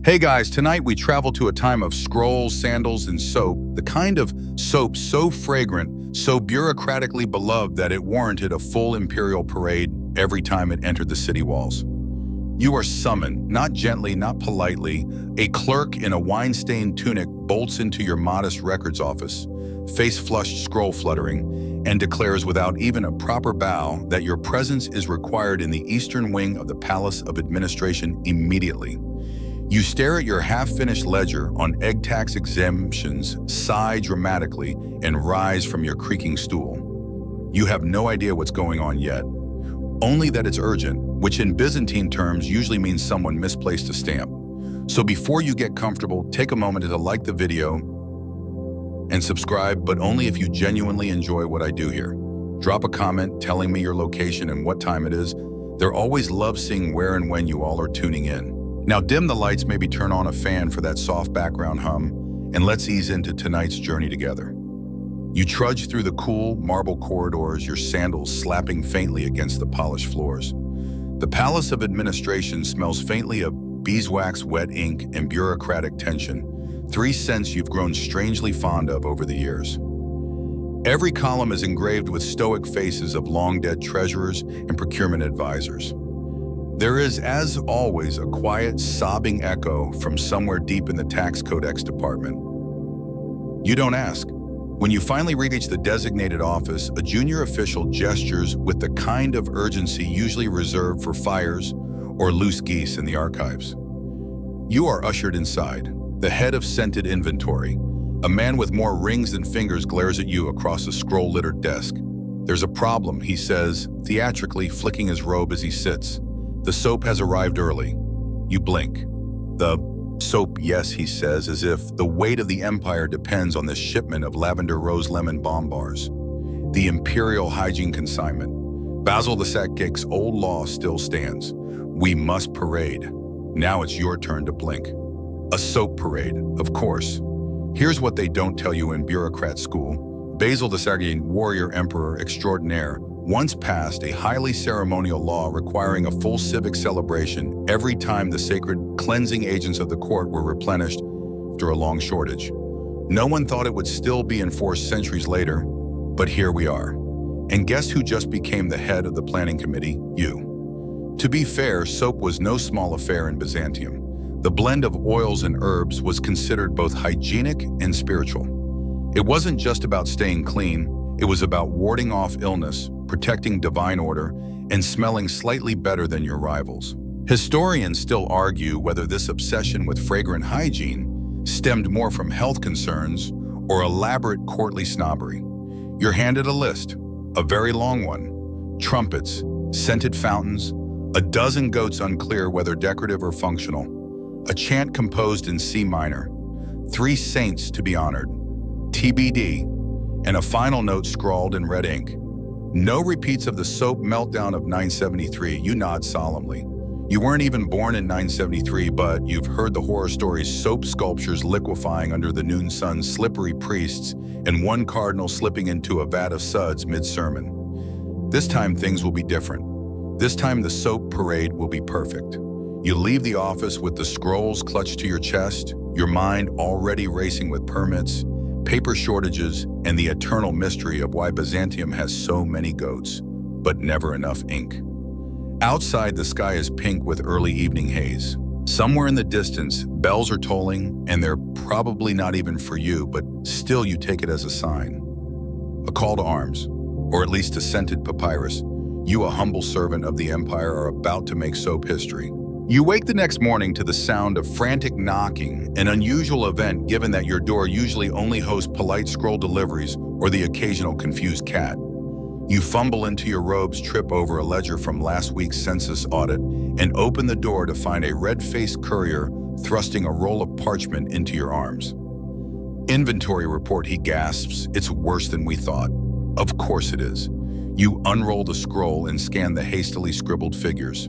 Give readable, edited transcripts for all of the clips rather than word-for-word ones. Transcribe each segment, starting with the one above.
Hey guys, tonight we travel to a time of scrolls, sandals, and soap, the kind of soap so fragrant, so bureaucratically beloved that it warranted a full imperial parade every time it entered the city walls. You are summoned, not gently, not politely. A clerk in a wine-stained tunic bolts into your modest records office, face-flushed scroll fluttering, and declares without even a proper bow that your presence is required in the eastern wing of the Palace of Administration immediately. You stare at your half-finished ledger on egg tax exemptions, sigh dramatically, and rise from your creaking stool. You have no idea what's going on yet, only that it's urgent, which in Byzantine terms usually means someone misplaced a stamp. So before you get comfortable, take a moment to like the video and subscribe, but only if you genuinely enjoy what I do here. Drop a comment telling me your location and what time it is. They're always love seeing where and when you all are tuning in. Now dim the lights, maybe turn on a fan for that soft background hum, and let's ease into tonight's journey together. You trudge through the cool marble corridors, your sandals slapping faintly against the polished floors. The Palace of Administration smells faintly of beeswax, wet ink, and bureaucratic tension, three scents you've grown strangely fond of over the years. Every column is engraved with stoic faces of long-dead treasurers and procurement advisors. There is, as always, a quiet, sobbing echo from somewhere deep in the tax codex department. You don't ask. When you finally reach the designated office, a junior official gestures with the kind of urgency usually reserved for fires or loose geese in the archives. You are ushered inside, the head of scented inventory. A man with more rings than fingers glares at you across a scroll-littered desk. There's a problem, he says, theatrically flicking his robe as he sits. The soap has arrived early. You blink. The soap, yes, he says, as if the weight of the empire depends on this shipment of lavender rose lemon bomb bars. The imperial hygiene consignment. Basil II's old law still stands. We must parade. Now it's your turn to blink. A soap parade, of course. Here's what they don't tell you in bureaucrat school. Basil II, warrior emperor extraordinaire, once passed a highly ceremonial law requiring a full civic celebration every time the sacred cleansing agents of the court were replenished after a long shortage. No one thought it would still be enforced centuries later, but here we are. And guess who just became the head of the planning committee? You. To be fair, soap was no small affair in Byzantium. The blend of oils and herbs was considered both hygienic and spiritual. It wasn't just about staying clean, it was about warding off illness, protecting divine order, and smelling slightly better than your rivals. Historians still argue whether this obsession with fragrant hygiene stemmed more from health concerns or elaborate courtly snobbery. You're handed a list, a very long one. Trumpets, scented fountains, a dozen goats unclear whether decorative or functional, a chant composed in C minor, 3 saints to be honored, TBD, and a final note scrawled in red ink. No repeats of the soap meltdown of 973, you nod solemnly. You weren't even born in 973, but you've heard the horror stories, soap sculptures liquefying under the noon sun's slippery priests, and one cardinal slipping into a vat of suds mid-sermon. This time things will be different. This time the soap parade will be perfect. You leave the office with the scrolls clutched to your chest, your mind already racing with permits, paper shortages, and the eternal mystery of why Byzantium has so many goats, but never enough ink. Outside, the sky is pink with early evening haze. Somewhere in the distance, bells are tolling, and they're probably not even for you, but still you take it as a sign. A call to arms, or at least a scented papyrus. You, a humble servant of the empire, are about to make soap history. You wake the next morning to the sound of frantic knocking, an unusual event given that your door usually only hosts polite scroll deliveries or the occasional confused cat. You fumble into your robes, trip over a ledger from last week's census audit, and open the door to find a red-faced courier thrusting a roll of parchment into your arms. Inventory report, he gasps. It's worse than we thought. Of course it is. You unroll the scroll and scan the hastily scribbled figures.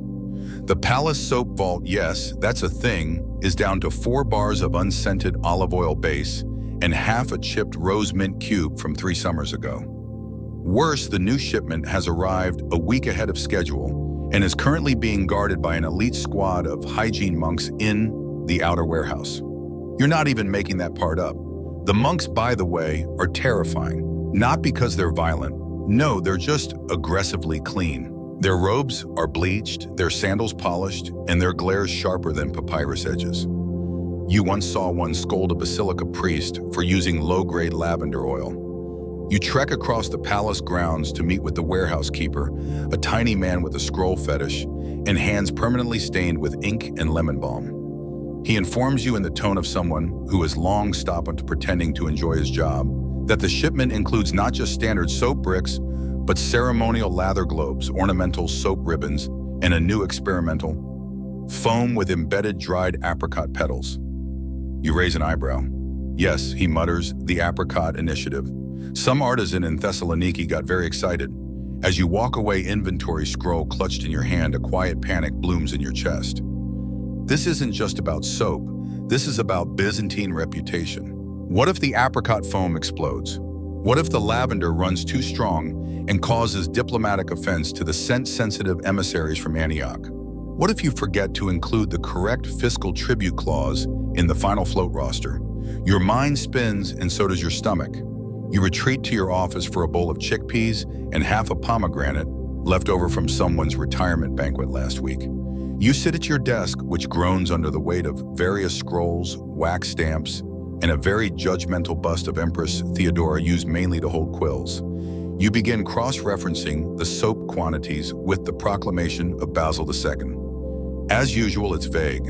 The palace soap vault, yes, that's a thing, is down to 4 bars of unscented olive oil base and half a chipped rose mint cube from 3 summers ago. Worse, the new shipment has arrived a week ahead of schedule and is currently being guarded by an elite squad of hygiene monks in the outer warehouse. You're not even making that part up. The monks, by the way, are terrifying. Not because they're violent. No, they're just aggressively clean. Their robes are bleached, their sandals polished, and their glares sharper than papyrus edges. You once saw one scold a basilica priest for using low-grade lavender oil. You trek across the palace grounds to meet with the warehouse keeper, a tiny man with a scroll fetish and hands permanently stained with ink and lemon balm. He informs you in the tone of someone who has long stopped pretending to enjoy his job that the shipment includes not just standard soap bricks, but ceremonial lather globes, ornamental soap ribbons, and a new experimental foam with embedded dried apricot petals. You raise an eyebrow. Yes, he mutters, the apricot initiative. Some artisan in Thessaloniki got very excited. As you walk away, inventory scroll clutched in your hand, a quiet panic blooms in your chest. This isn't just about soap. This is about Byzantine reputation. What if the apricot foam explodes? What if the lavender runs too strong and causes diplomatic offense to the scent-sensitive emissaries from Antioch? What if you forget to include the correct fiscal tribute clause in the final float roster? Your mind spins and so does your stomach. You retreat to your office for a bowl of chickpeas and half a pomegranate left over from someone's retirement banquet last week. You sit at your desk, which groans under the weight of various scrolls, wax stamps, and a very judgmental bust of Empress Theodora used mainly to hold quills. You begin cross-referencing the soap quantities with the proclamation of Basil II. As usual, it's vague.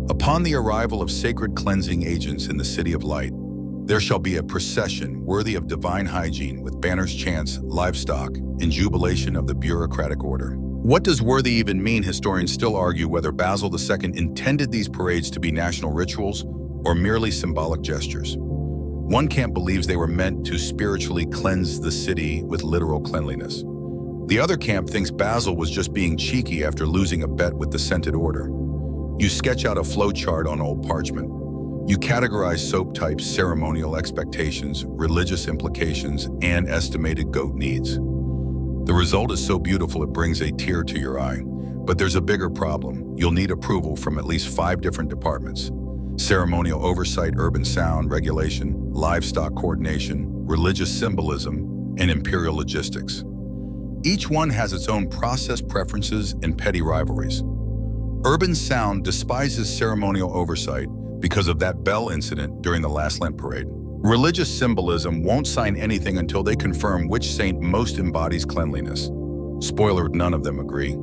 Upon the arrival of sacred cleansing agents in the City of Light, there shall be a procession worthy of divine hygiene with banners, chants, livestock, and jubilation of the bureaucratic order. What does worthy even mean? Historians still argue whether Basil II intended these parades to be national rituals or merely symbolic gestures. One camp believes they were meant to spiritually cleanse the city with literal cleanliness. The other camp thinks Basil was just being cheeky after losing a bet with the scented order. You sketch out a flowchart on old parchment. You categorize soap types, ceremonial expectations, religious implications, and estimated goat needs. The result is so beautiful it brings a tear to your eye. But there's a bigger problem. You'll need approval from at least 5 different departments: ceremonial oversight, urban sound regulation, livestock coordination, religious symbolism, and imperial logistics. Each one has its own process preferences and petty rivalries. Urban sound despises ceremonial oversight because of that bell incident during the last Lent parade. Religious symbolism won't sign anything until they confirm which saint most embodies cleanliness. Spoiler, none of them agree.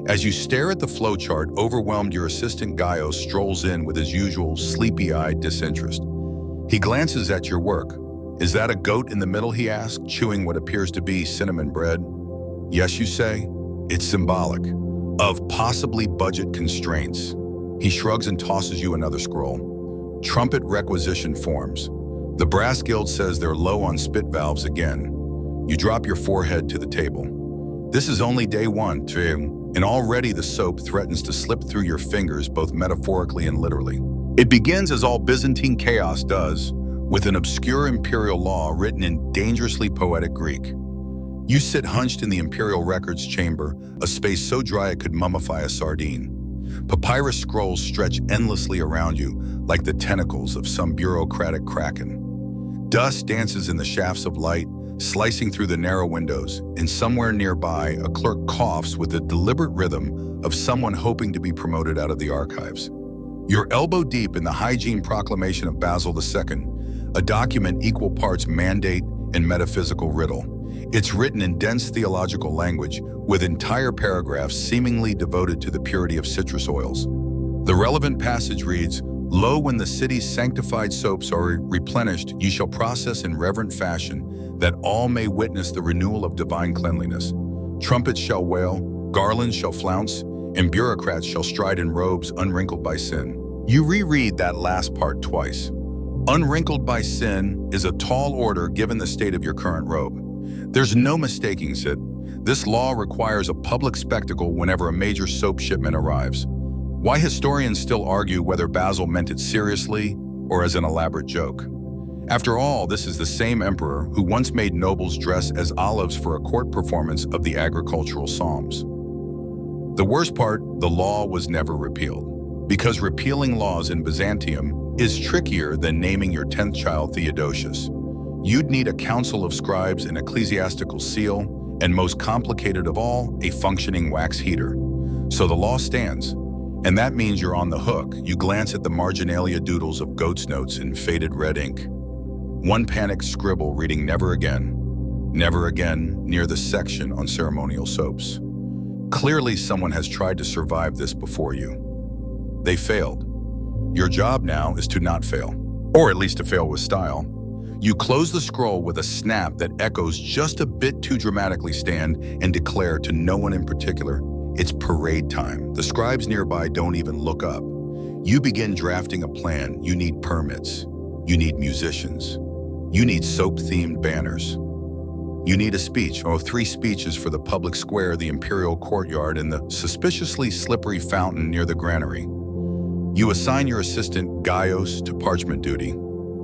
As you stare at the flowchart, overwhelmed, your assistant Gaius strolls in with his usual sleepy-eyed disinterest. He glances at your work. Is that a goat in the middle, he asks, chewing what appears to be cinnamon bread? Yes, you say. It's symbolic of possibly budget constraints. He shrugs and tosses you another scroll. Trumpet requisition forms. The brass guild says they're low on spit valves again. You drop your forehead to the table. This is only day 1, and already the soap threatens to slip through your fingers, both metaphorically and literally. It begins as all Byzantine chaos does, with an obscure imperial law written in dangerously poetic Greek. You sit hunched in the imperial records chamber, a space so dry it could mummify a sardine. Papyrus scrolls stretch endlessly around you like the tentacles of some bureaucratic kraken. Dust dances in the shafts of light, slicing through the narrow windows, and somewhere nearby, a clerk coughs with the deliberate rhythm of someone hoping to be promoted out of the archives. You're elbow deep in the hygiene proclamation of Basil II, a document equal parts mandate and metaphysical riddle. It's written in dense theological language, with entire paragraphs seemingly devoted to the purity of citrus oils. The relevant passage reads, "Lo, when the city's sanctified soaps are replenished, ye shall process in reverent fashion, that all may witness the renewal of divine cleanliness. Trumpets shall wail, garlands shall flounce, and bureaucrats shall stride in robes unwrinkled by sin." You reread that last part twice. Unwrinkled by sin is a tall order given the state of your current robe. There's no mistaking it. This law requires a public spectacle whenever a major soap shipment arrives. Why historians still argue whether Basil meant it seriously or as an elaborate joke. After all, this is the same emperor who once made nobles dress as olives for a court performance of the agricultural psalms. The worst part, the law was never repealed. Because repealing laws in Byzantium is trickier than naming your 10th child Theodosius. You'd need a council of scribes, an ecclesiastical seal, and most complicated of all, a functioning wax heater. So the law stands, and that means you're on the hook. You glance at the marginalia doodles of goat's notes in faded red ink. One panicked scribble reading never again, near the section on ceremonial soaps. Clearly someone has tried to survive this before you. They failed. Your job now is to not fail, or at least to fail with style. You close the scroll with a snap that echoes just a bit too dramatically, stand and declare to no one in particular, it's parade time. The scribes nearby don't even look up. You begin drafting a plan. You need permits. You need musicians. You need soap-themed banners. You need a speech, or 3 speeches for the public square, the imperial courtyard, and the suspiciously slippery fountain near the granary. You assign your assistant Gaius to parchment duty.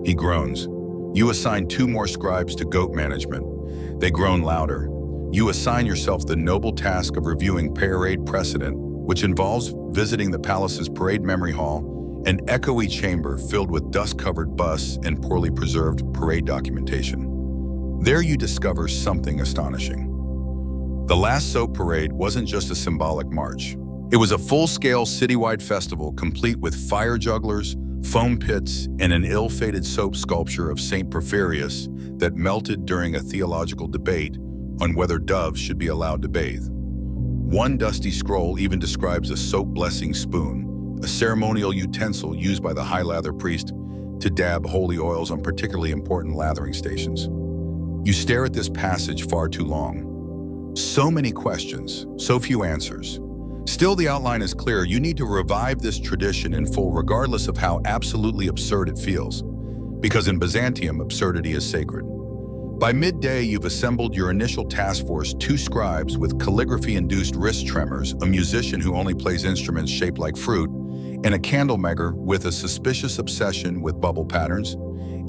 He groans. You assign 2 more scribes to goat management. They groan louder. You assign yourself the noble task of reviewing parade precedent, which involves visiting the palace's parade memory hall, an echoey chamber filled with dust-covered busts and poorly preserved parade documentation. There you discover something astonishing. The last soap parade wasn't just a symbolic march. It was a full-scale citywide festival complete with fire jugglers, foam pits, and an ill-fated soap sculpture of St. Porphyrius that melted during a theological debate on whether doves should be allowed to bathe. One dusty scroll even describes a soap blessing spoon, a ceremonial utensil used by the high lather priest to dab holy oils on particularly important lathering stations. You stare at this passage far too long. So many questions, so few answers. Still, the outline is clear. You need to revive this tradition in full, regardless of how absolutely absurd it feels. Because in Byzantium, absurdity is sacred. By midday, you've assembled your initial task force, 2 scribes with calligraphy-induced wrist tremors, a musician who only plays instruments shaped like fruit, and a candlemaker with a suspicious obsession with bubble patterns.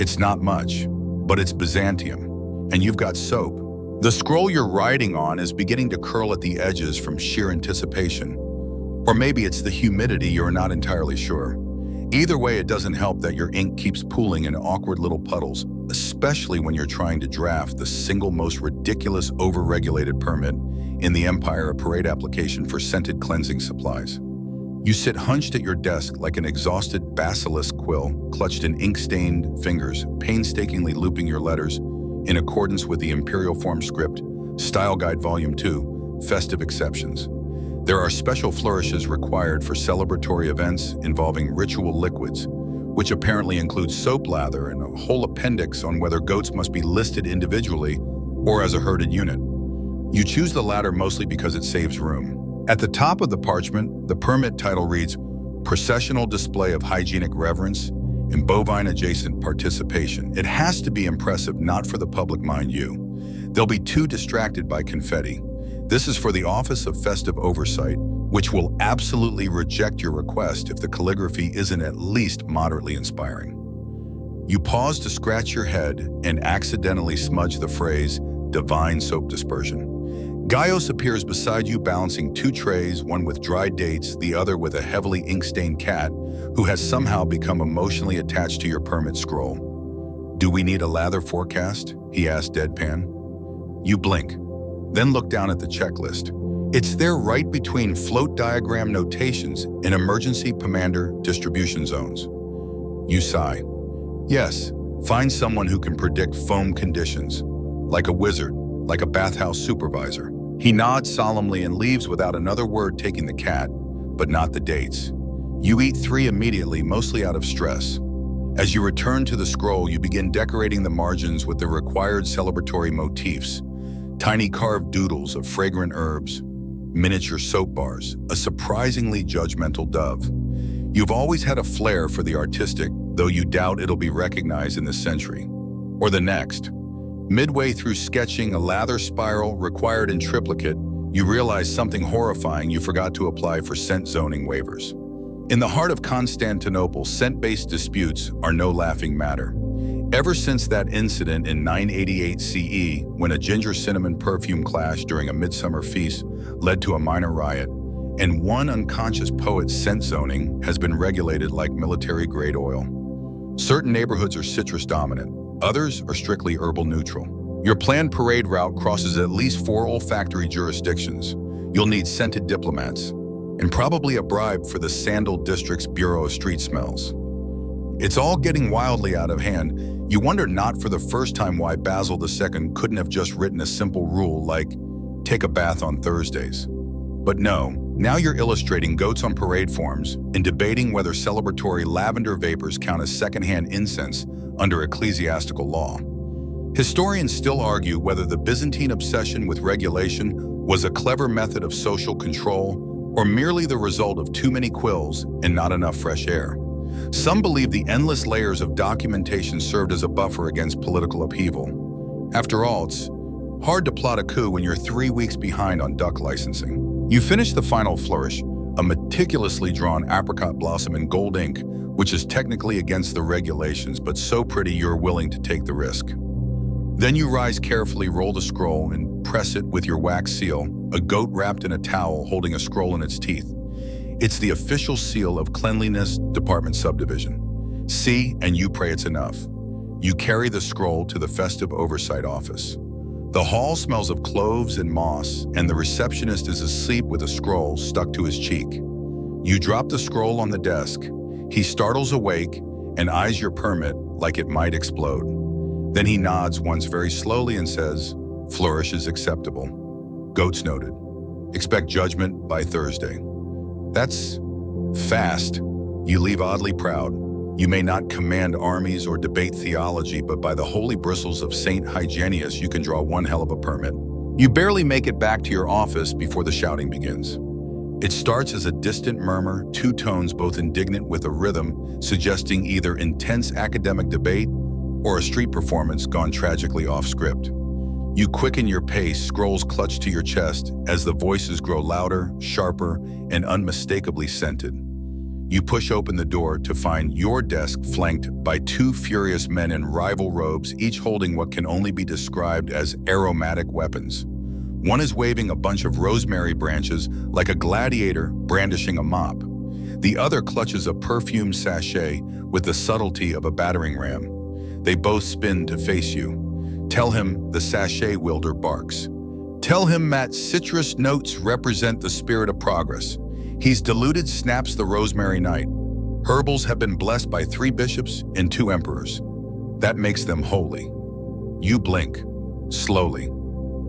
It's not much, but it's Byzantium, and you've got soap. The scroll you're writing on is beginning to curl at the edges from sheer anticipation. Or maybe it's the humidity, you're not entirely sure. Either way, it doesn't help that your ink keeps pooling in awkward little puddles, especially when you're trying to draft the single most ridiculous over-regulated permit in the empire, a parade application for scented cleansing supplies. You sit hunched at your desk like an exhausted basilisk quill, clutched in ink-stained fingers, painstakingly looping your letters in accordance with the imperial form script, Style Guide Volume 2, Festive Exceptions. There are special flourishes required for celebratory events involving ritual liquids, which apparently includes soap lather and a whole appendix on whether goats must be listed individually or as a herded unit. You choose the latter mostly because it saves room. At the top of the parchment, the permit title reads, Processional Display of Hygienic Reverence and Bovine-Adjacent Participation. It has to be impressive, not for the public, mind you. They'll be too distracted by confetti. This is for the Office of Festive Oversight, which will absolutely reject your request if the calligraphy isn't at least moderately inspiring. You pause to scratch your head and accidentally smudge the phrase, Divine Soap Dispersion. Gaius appears beside you balancing 2 trays, one with dried dates, the other with a heavily ink-stained cat who has somehow become emotionally attached to your permit scroll. Do we need a lather forecast? He asked deadpan. You blink, then look down at the checklist. It's there right between float diagram notations and emergency commander distribution zones. You sigh. Yes, find someone who can predict foam conditions, like a wizard, like a bathhouse supervisor. He nods solemnly and leaves without another word, taking the cat, but not the dates. You eat 3 immediately, mostly out of stress. As you return to the scroll, you begin decorating the margins with the required celebratory motifs. Tiny carved doodles of fragrant herbs, miniature soap bars, a surprisingly judgmental dove. You've always had a flair for the artistic, though you doubt it'll be recognized in this century. Or the next. Midway through sketching a lather spiral required in triplicate, you realize something horrifying: you forgot to apply for scent zoning waivers. In the heart of Constantinople, scent-based disputes are no laughing matter. Ever since that incident in 988 CE, when a ginger-cinnamon perfume clash during a midsummer feast led to a minor riot, and one unconscious poet's scent zoning has been regulated like military-grade oil. Certain neighborhoods are citrus dominant, others are strictly herbal neutral. Your planned parade route crosses at least 4 olfactory jurisdictions. You'll need scented diplomats, and probably a bribe for the Sandal District's Bureau of Street Smells. It's all getting wildly out of hand. You wonder not for the first time why Basil II couldn't have just written a simple rule like, take a bath on Thursdays. But no, now you're illustrating goats on parade forms and debating whether celebratory lavender vapors count as secondhand incense under ecclesiastical law. Historians still argue whether the Byzantine obsession with regulation was a clever method of social control or merely the result of too many quills and not enough fresh air. Some believe the endless layers of documentation served as a buffer against political upheaval. After all, it's hard to plot a coup when you're 3 weeks behind on duck licensing. You finish the final flourish, a meticulously drawn apricot blossom in gold ink, which is technically against the regulations, but so pretty you're willing to take the risk. Then you rise carefully, roll the scroll, and press it with your wax seal, a goat wrapped in a towel holding a scroll in its teeth. It's the official seal of Cleanliness Department Subdivision. See, and you pray it's enough. You carry the scroll to the festive oversight office. The hall smells of cloves and moss, and the receptionist is asleep with a scroll stuck to his cheek. You drop the scroll on the desk. He startles awake and eyes your permit like it might explode. Then he nods once very slowly and says, "Flourish is acceptable. Goats noted. Expect judgment by Thursday." That's fast. You leave oddly proud. You may not command armies or debate theology, but by the holy bristles of Saint Hygienius, you can draw one hell of a permit. You barely make it back to your office before the shouting begins. It starts as a distant murmur, 2 tones both indignant with a rhythm, suggesting either intense academic debate or a street performance gone tragically off script. You quicken your pace, scrolls clutched to your chest as the voices grow louder, sharper, and unmistakably scented. You push open the door to find your desk flanked by 2 furious men in rival robes, each holding what can only be described as aromatic weapons. One is waving a bunch of rosemary branches like a gladiator brandishing a mop. The other clutches a perfume sachet with the subtlety of a battering ram. They both spin to face you. Tell him the sachet wielder barks. Tell him Matt's citrus notes represent the spirit of progress. He's diluted snaps the rosemary knight. Herbals have been blessed by 3 bishops and 2 emperors. That makes them holy. You blink, slowly.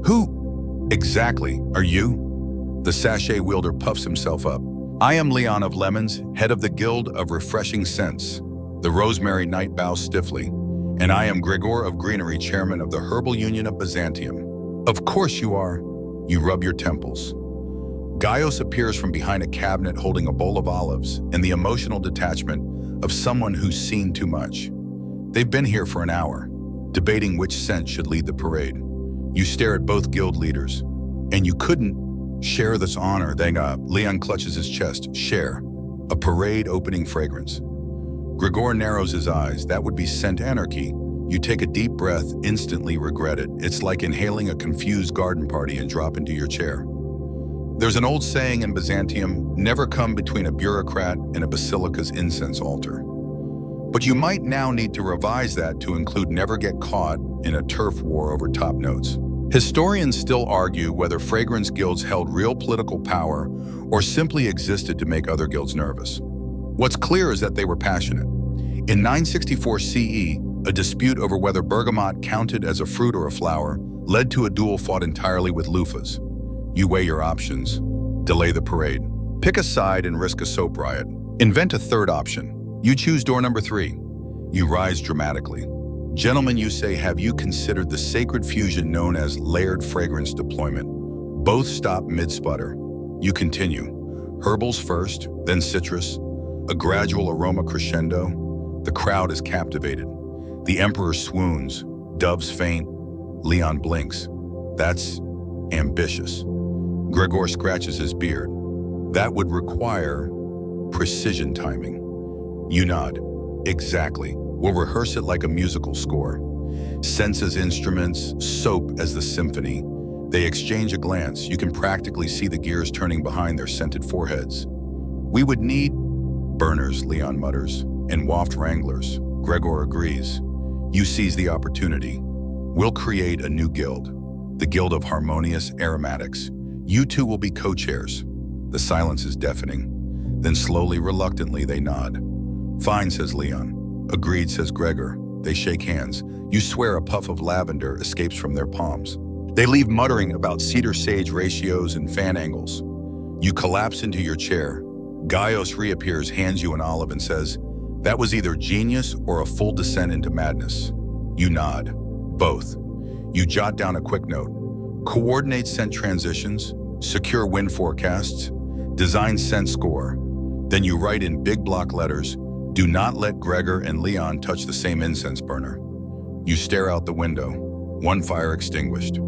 Who exactly are you? The sachet wielder puffs himself up. I am Leon of Lemons, head of the Guild of Refreshing Scents. The rosemary knight bows stiffly. And I am Gregor of Greenery, chairman of the Herbal Union of Byzantium. Of course you are. You rub your temples. Gaius appears from behind a cabinet holding a bowl of olives and the emotional detachment of someone who's seen too much. They've been here for an hour, debating which scent should lead the parade. You stare at both guild leaders, and you couldn't share this honor. Leon clutches his chest. Share. A parade opening fragrance. Gregor narrows his eyes. That would be scent anarchy. You take a deep breath, instantly regret it. It's like inhaling a confused garden party and drop into your chair. There's an old saying in Byzantium, never come between a bureaucrat and a basilica's incense altar. But you might now need to revise that to include never get caught in a turf war over top notes. Historians still argue whether fragrance guilds held real political power or simply existed to make other guilds nervous. What's clear is that they were passionate. In 964 CE, a dispute over whether bergamot counted as a fruit or a flower led to a duel fought entirely with loofahs. You weigh your options. Delay the parade. Pick a side and risk a soap riot. Invent a third option. You choose door number 3. You rise dramatically. Gentlemen, you say, have you considered the sacred fusion known as layered fragrance deployment? Both stop mid-sputter. You continue. Herbals first, then citrus. A gradual aroma crescendo. The crowd is captivated. The emperor swoons. Doves faint. Leon blinks. That's ambitious. Gregor scratches his beard. That would require precision timing. You nod. Exactly. We'll rehearse it like a musical score. Scents as instruments, soap as the symphony. They exchange a glance. You can practically see the gears turning behind their scented foreheads. We would need burners, Leon mutters, and waft wranglers. Gregor agrees. You seize the opportunity. We'll create a new guild, the Guild of Harmonious Aromatics. You two will be co-chairs. The silence is deafening. Then slowly, reluctantly, they nod. Fine, says Leon. Agreed, says Gregor. They shake hands. You swear a puff of lavender escapes from their palms. They leave muttering about cedar-sage ratios and fan angles. You collapse into your chair. Gaius reappears, hands you an olive, and says, that was either genius or a full descent into madness. You nod. Both. You jot down a quick note. Coordinate scent transitions, secure wind forecasts, design scent score. Then you write in big block letters, do not let Gregor and Leon touch the same incense burner. You stare out the window. One fire extinguished.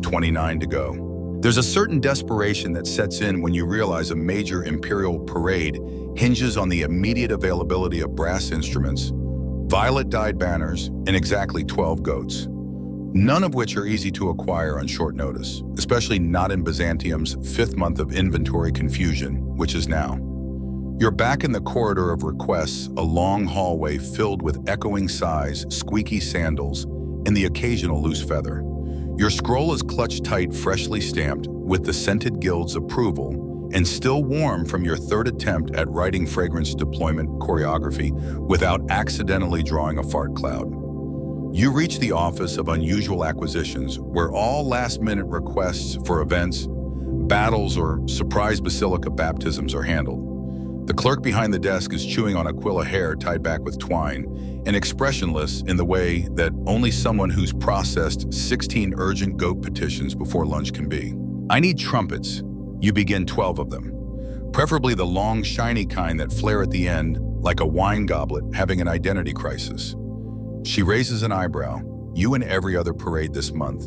29 to go. There's a certain desperation that sets in when you realize a major imperial parade hinges on the immediate availability of brass instruments, violet-dyed banners, and exactly 12 goats. None of which are easy to acquire on short notice, especially not in Byzantium's 5th month of inventory confusion, which is now. You're back in the corridor of requests, a long hallway filled with echoing sighs, squeaky sandals, and the occasional loose feather. Your scroll is clutched tight, freshly stamped, with the scented guild's approval, and still warm from your 3rd attempt at writing fragrance deployment choreography without accidentally drawing a fart cloud. You reach the Office of Unusual Acquisitions, where all last-minute requests for events, battles, or surprise basilica baptisms are handled. The clerk behind the desk is chewing on Aquila hair tied back with twine, and expressionless in the way that only someone who's processed 16 urgent goat petitions before lunch can be. I need trumpets. You begin 12 of them. Preferably the long, shiny kind that flare at the end, like a wine goblet having an identity crisis. She raises an eyebrow. You and every other parade this month.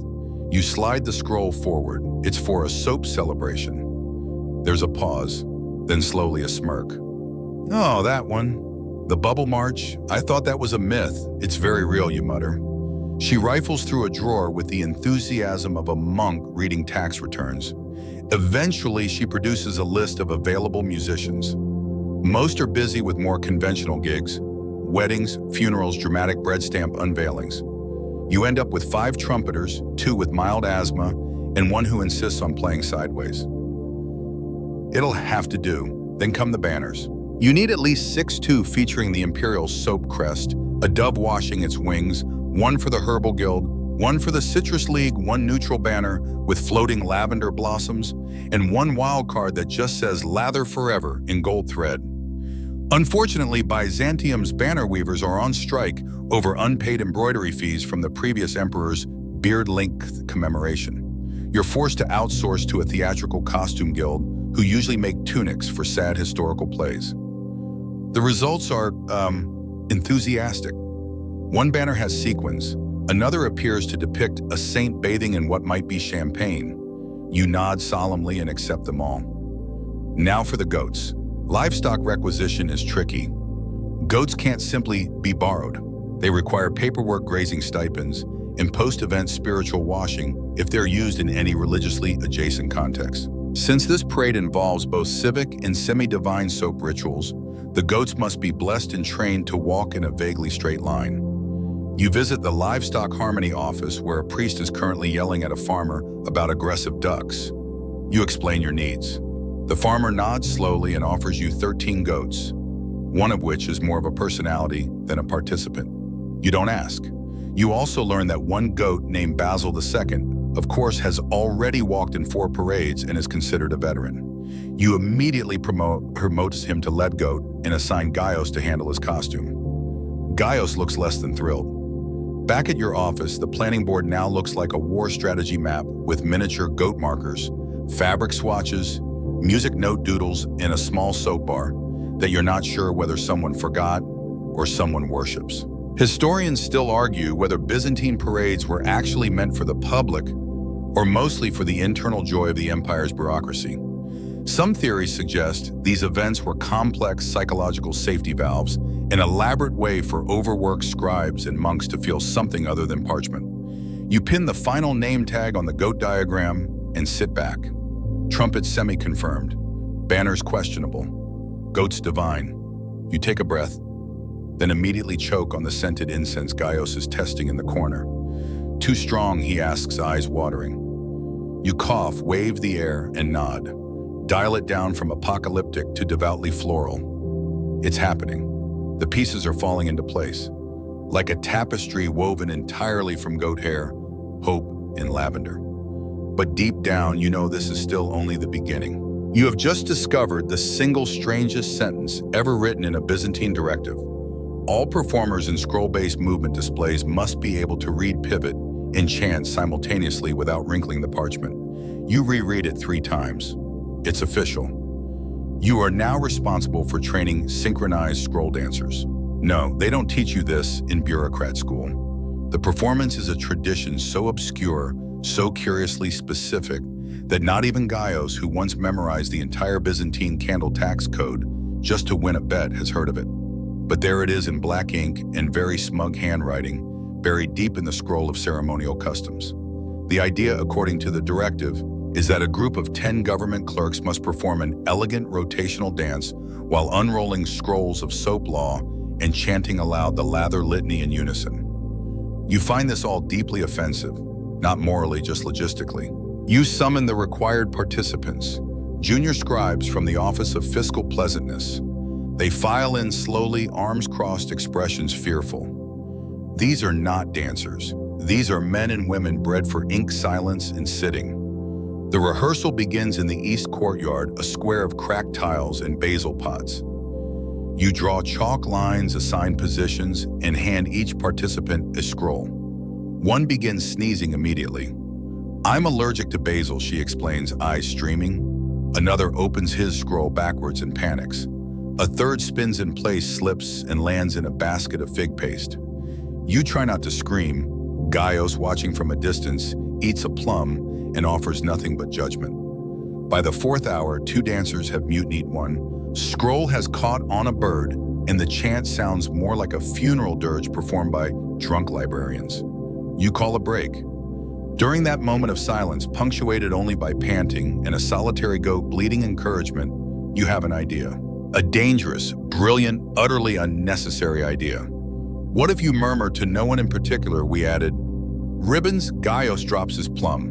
You slide the scroll forward. It's for a soap celebration. There's a pause, then slowly a smirk. Oh, that one. The bubble march? I thought that was a myth. It's very real, you mutter. She rifles through a drawer with the enthusiasm of a monk reading tax returns. Eventually, she produces a list of available musicians. Most are busy with more conventional gigs, weddings, funerals, dramatic bread stamp unveilings. You end up with 5 trumpeters, 2 with mild asthma, and 1 who insists on playing sideways. It'll have to do. Then come the banners. You need at least 6 featuring the imperial soap crest, a dove washing its wings, 1 for the Herbal Guild, 1 for the Citrus League, 1 neutral banner with floating lavender blossoms, and 1 wild card that just says Lather forever in gold thread. Unfortunately, Byzantium's banner weavers are on strike over unpaid embroidery fees from the previous emperor's beard length commemoration. You're forced to outsource to a theatrical costume guild who usually make tunics for sad historical plays. The results are, enthusiastic. 1 banner has sequins. Another appears to depict a saint bathing in what might be champagne. You nod solemnly and accept them all. Now for the goats. Livestock requisition is tricky. Goats can't simply be borrowed. They require paperwork, grazing stipends, and post-event spiritual washing if they're used in any religiously adjacent context. Since this parade involves both civic and semi-divine soap rituals, the goats must be blessed and trained to walk in a vaguely straight line. You visit the Livestock Harmony office where a priest is currently yelling at a farmer about aggressive ducks. You explain your needs. The farmer nods slowly and offers you 13 goats, one of which is more of a personality than a participant. You don't ask. You also learn that 1 goat named Basil II, of course, has already walked in 4 parades and is considered a veteran. You immediately promote him to lead goat and assign Gaius to handle his costume. Gaius looks less than thrilled. Back at your office, the planning board now looks like a war strategy map with miniature goat markers, fabric swatches, music note doodles, and a small soap bar that you're not sure whether someone forgot or someone worships. Historians still argue whether Byzantine parades were actually meant for the public or mostly for the internal joy of the empire's bureaucracy. Some theories suggest these events were complex psychological safety valves, an elaborate way for overworked scribes and monks to feel something other than parchment. You pin the final name tag on the goat diagram and sit back. Trumpets semi-confirmed. Banners questionable. Goats divine. You take a breath, then immediately choke on the scented incense Gaius is testing in the corner. Too strong, he asks, eyes watering. You cough, wave the air, and nod. Dial it down from apocalyptic to devoutly floral. It's happening. The pieces are falling into place. Like a tapestry woven entirely from goat hair, hope in lavender. But deep down, you know this is still only the beginning. You have just discovered the single strangest sentence ever written in a Byzantine directive. All performers in scroll-based movement displays must be able to read, pivot, and chant simultaneously without wrinkling the parchment. You reread it 3 times. It's official. You are now responsible for training synchronized scroll dancers. No, they don't teach you this in bureaucrat school. The performance is a tradition so obscure, so curiously specific, that not even Gaius, who once memorized the entire Byzantine candle tax code just to win a bet, has heard of it. But there it is in black ink and very smug handwriting, buried deep in the scroll of ceremonial customs. The idea, according to the directive, is that a group of 10 government clerks must perform an elegant rotational dance while unrolling scrolls of soap law and chanting aloud the Lather litany in unison. You find this all deeply offensive, not morally, just logistically. You summon the required participants, junior scribes from the Office of Fiscal Pleasantness. They file in slowly, arms crossed, expressions fearful. These are not dancers. These are men and women bred for ink, silence, and sitting. The rehearsal begins in the east courtyard, a square of cracked tiles and basil pots. You draw chalk lines, assign positions, and hand each participant a scroll. One begins sneezing immediately. I'm allergic to basil, she explains, eyes streaming. Another opens his scroll backwards and panics. A third spins in place, slips, and lands in a basket of fig paste. You try not to scream. Gaius, watching from a distance, eats a plum and offers nothing but judgment. By the 4th hour, 2 dancers have mutinied. One scroll has caught on a bird, and the chant sounds more like a funeral dirge performed by drunk librarians. You call a break. During that moment of silence, punctuated only by panting and a solitary goat bleating encouragement, you have an idea. A dangerous, brilliant, utterly unnecessary idea. What if you murmur to no one in particular, we added, ribbons? Gaius drops his plum.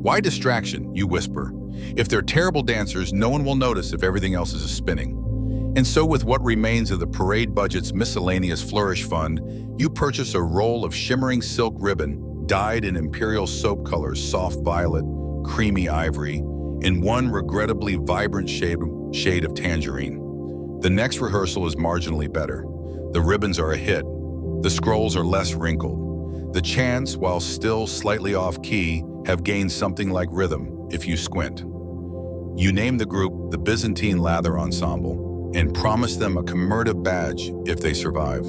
Why distraction, you whisper. If they're terrible dancers, no one will notice if everything else is spinning. And so with what remains of the parade budget's miscellaneous flourish fund, you purchase a roll of shimmering silk ribbon dyed in imperial soap colors, soft violet, creamy ivory, and one regrettably vibrant shade of tangerine. The next rehearsal is marginally better. The ribbons are a hit. The scrolls are less wrinkled. The chants, while still slightly off-key, have gained something like rhythm, if you squint. You name the group the Byzantine Lather Ensemble and promise them a commemorative badge if they survive.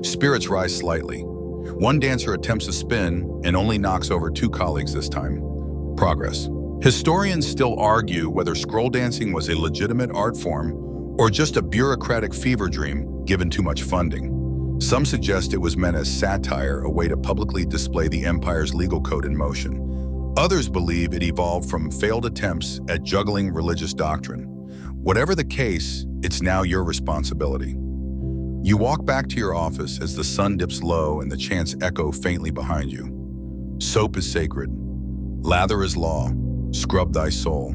Spirits rise slightly. One dancer attempts a spin and only knocks over 2 colleagues this time. Progress. Historians still argue whether scroll dancing was a legitimate art form or just a bureaucratic fever dream given too much funding. Some suggest it was meant as satire, a way to publicly display the empire's legal code in motion. Others believe it evolved from failed attempts at juggling religious doctrine. Whatever the case, it's now your responsibility. You walk back to your office as the sun dips low and the chants echo faintly behind you. Soap is sacred. Lather is law. Scrub thy soul.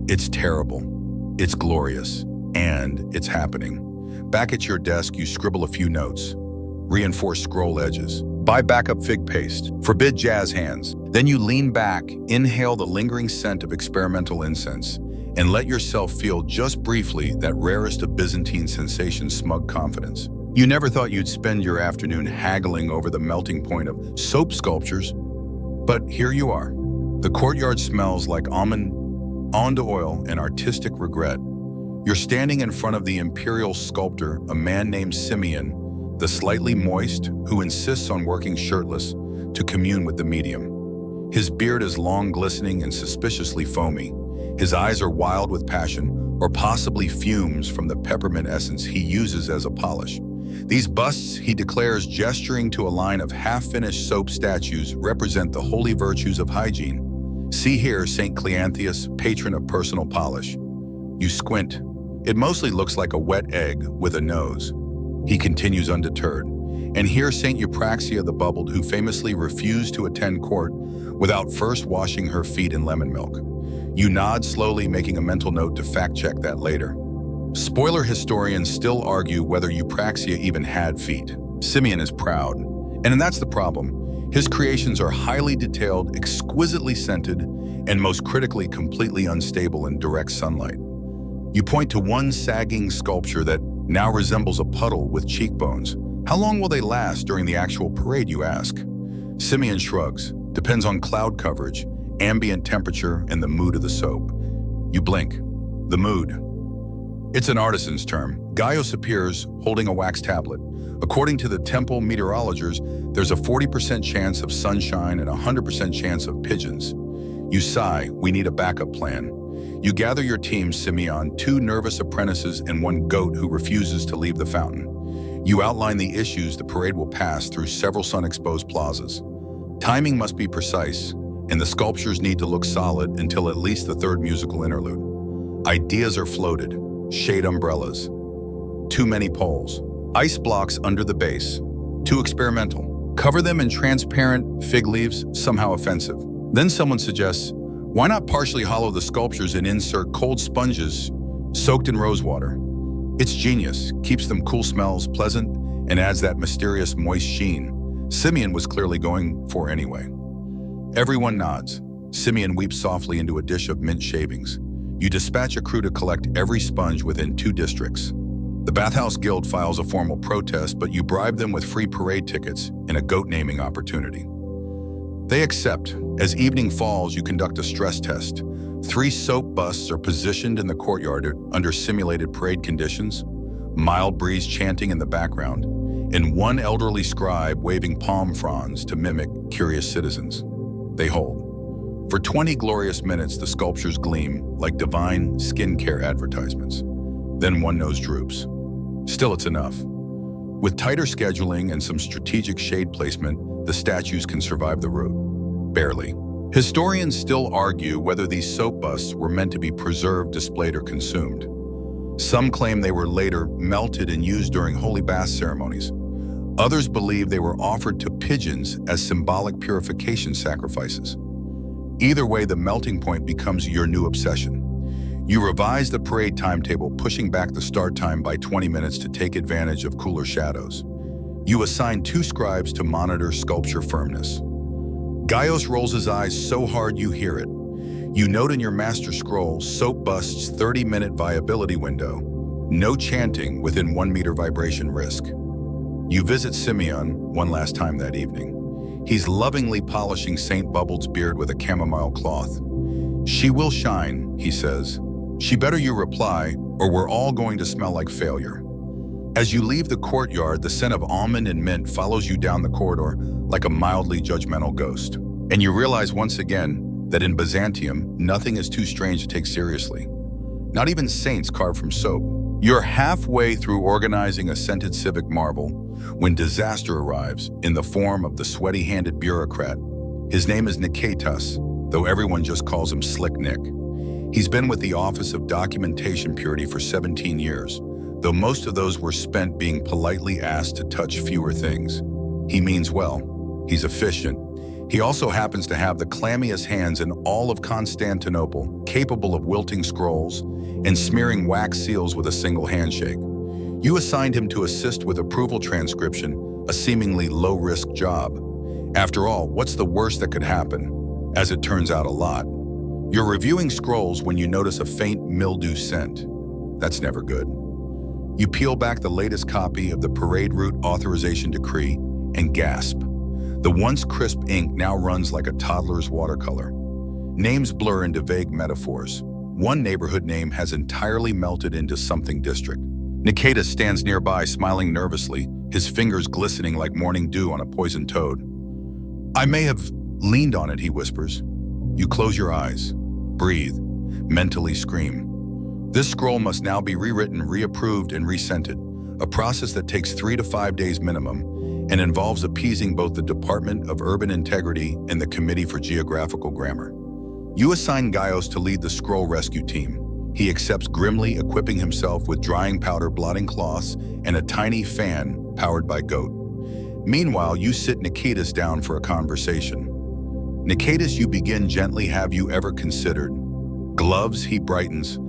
It's terrible. It's glorious. And it's happening. Back at your desk, you scribble a few notes. Reinforce scroll edges. Buy backup fig paste. Forbid jazz hands. Then you lean back, inhale the lingering scent of experimental incense, and let yourself feel just briefly that rarest of Byzantine sensations, smug confidence. You never thought you'd spend your afternoon haggling over the melting point of soap sculptures, but here you are. The courtyard smells like almond oil and artistic regret. You're standing in front of the imperial sculptor, a man named Simeon, the slightly moist, who insists on working shirtless to commune with the medium. His beard is long, glistening, and suspiciously foamy. His eyes are wild with passion, or possibly fumes from the peppermint essence he uses as a polish. These busts, he declares, gesturing to a line of half-finished soap statues, represent the holy virtues of hygiene. See here St. Cleanthius, patron of personal polish. You squint. It mostly looks like a wet egg with a nose. He continues undeterred. And here's St. Eupraxia the Bubbled, who famously refused to attend court without first washing her feet in lemon milk. You nod slowly, making a mental note to fact-check that later. Spoiler historians still argue whether Eupraxia even had feet. Simeon is proud. And that's the problem. His creations are highly detailed, exquisitely scented, and most critically, completely unstable in direct sunlight. You point to one sagging sculpture that now resembles a puddle with cheekbones. How long will they last during the actual parade, you ask? Simeon shrugs. Depends on cloud coverage, ambient temperature, and the mood of the soap. You blink. The mood. It's an artisan's term. Gaius appears holding a wax tablet. According to the temple meteorologers, there's a 40% chance of sunshine and a 100% chance of pigeons. You sigh. We need a backup plan. You gather your team, Simeon, 2 nervous apprentices and 1 goat who refuses to leave the fountain. You outline the issues the parade will pass through several sun-exposed plazas. Timing must be precise, and the sculptures need to look solid until at least the 3rd musical interlude. Ideas are floated. Shade umbrellas. Too many poles. Ice blocks under the base. Too experimental. Cover them in transparent fig leaves, somehow offensive. Then someone suggests, why not partially hollow the sculptures and insert cold sponges soaked in rosewater? It's genius, keeps them cool smells pleasant, and adds that mysterious moist sheen Simeon was clearly going for anyway. Everyone nods. Simeon weeps softly into a dish of mint shavings. You dispatch a crew to collect every sponge within 2 districts. The Bathhouse Guild files a formal protest, but you bribe them with free parade tickets and a goat naming opportunity. They accept. As evening falls, you conduct a stress test. 3 soap busts are positioned in the courtyard under simulated parade conditions, mild breeze chanting in the background, and 1 elderly scribe waving palm fronds to mimic curious citizens. They hold. For 20 glorious minutes, the sculptures gleam like divine skincare advertisements. Then one nose droops. Still, it's enough. With tighter scheduling and some strategic shade placement, the statues can survive the route. Barely. Historians still argue whether these soap busts were meant to be preserved, displayed, or consumed. Some claim they were later melted and used during holy bath ceremonies. Others believe they were offered to pigeons as symbolic purification sacrifices. Either way, the melting point becomes your new obsession. You revise the parade timetable, pushing back the start time by 20 minutes to take advantage of cooler shadows. You assign 2 scribes to monitor sculpture firmness. Gaius rolls his eyes so hard you hear it. You note in your master scroll, soap busts 30-minute viability window. No chanting within 1 meter vibration risk. You visit Simeon one last time that evening. He's lovingly polishing St. Bubbled's beard with a chamomile cloth. She will shine, he says. She better, you reply, or we're all going to smell like failure. As you leave the courtyard, the scent of almond and mint follows you down the corridor like a mildly judgmental ghost. And you realize once again that in Byzantium, nothing is too strange to take seriously. Not even saints carved from soap. You're halfway through organizing a scented civic marvel when disaster arrives in the form of the sweaty-handed bureaucrat. His name is Niketas, though everyone just calls him Slick Nick. He's been with the Office of Documentation Purity for 17 years, though most of those were spent being politely asked to touch fewer things. He means well. He's efficient. He also happens to have the clammiest hands in all of Constantinople, capable of wilting scrolls and smearing wax seals with a single handshake. You assigned him to assist with approval transcription, a seemingly low-risk job. After all, what's the worst that could happen? As it turns out, a lot. You're reviewing scrolls when you notice a faint mildew scent. That's never good. You peel back the latest copy of the parade route authorization decree and gasp. The once crisp ink now runs like a toddler's watercolor. Names blur into vague metaphors. One neighborhood name has entirely melted into something district. Niketas stands nearby, smiling nervously, his fingers glistening like morning dew on a poisoned toad. I may have leaned on it, he whispers. You close your eyes, breathe, mentally scream. This scroll must now be rewritten, reapproved, and rescented. a process that takes 3 to 5 days minimum and involves appeasing both the Department of Urban Integrity and the Committee for Geographical Grammar. You assign Gaius to lead the scroll rescue team. He accepts grimly, equipping himself with drying powder blotting cloths and a tiny fan powered by goat. Meanwhile, you sit Nikitas down for a conversation. Nikitas, you begin gently. Have you ever considered gloves? He brightens.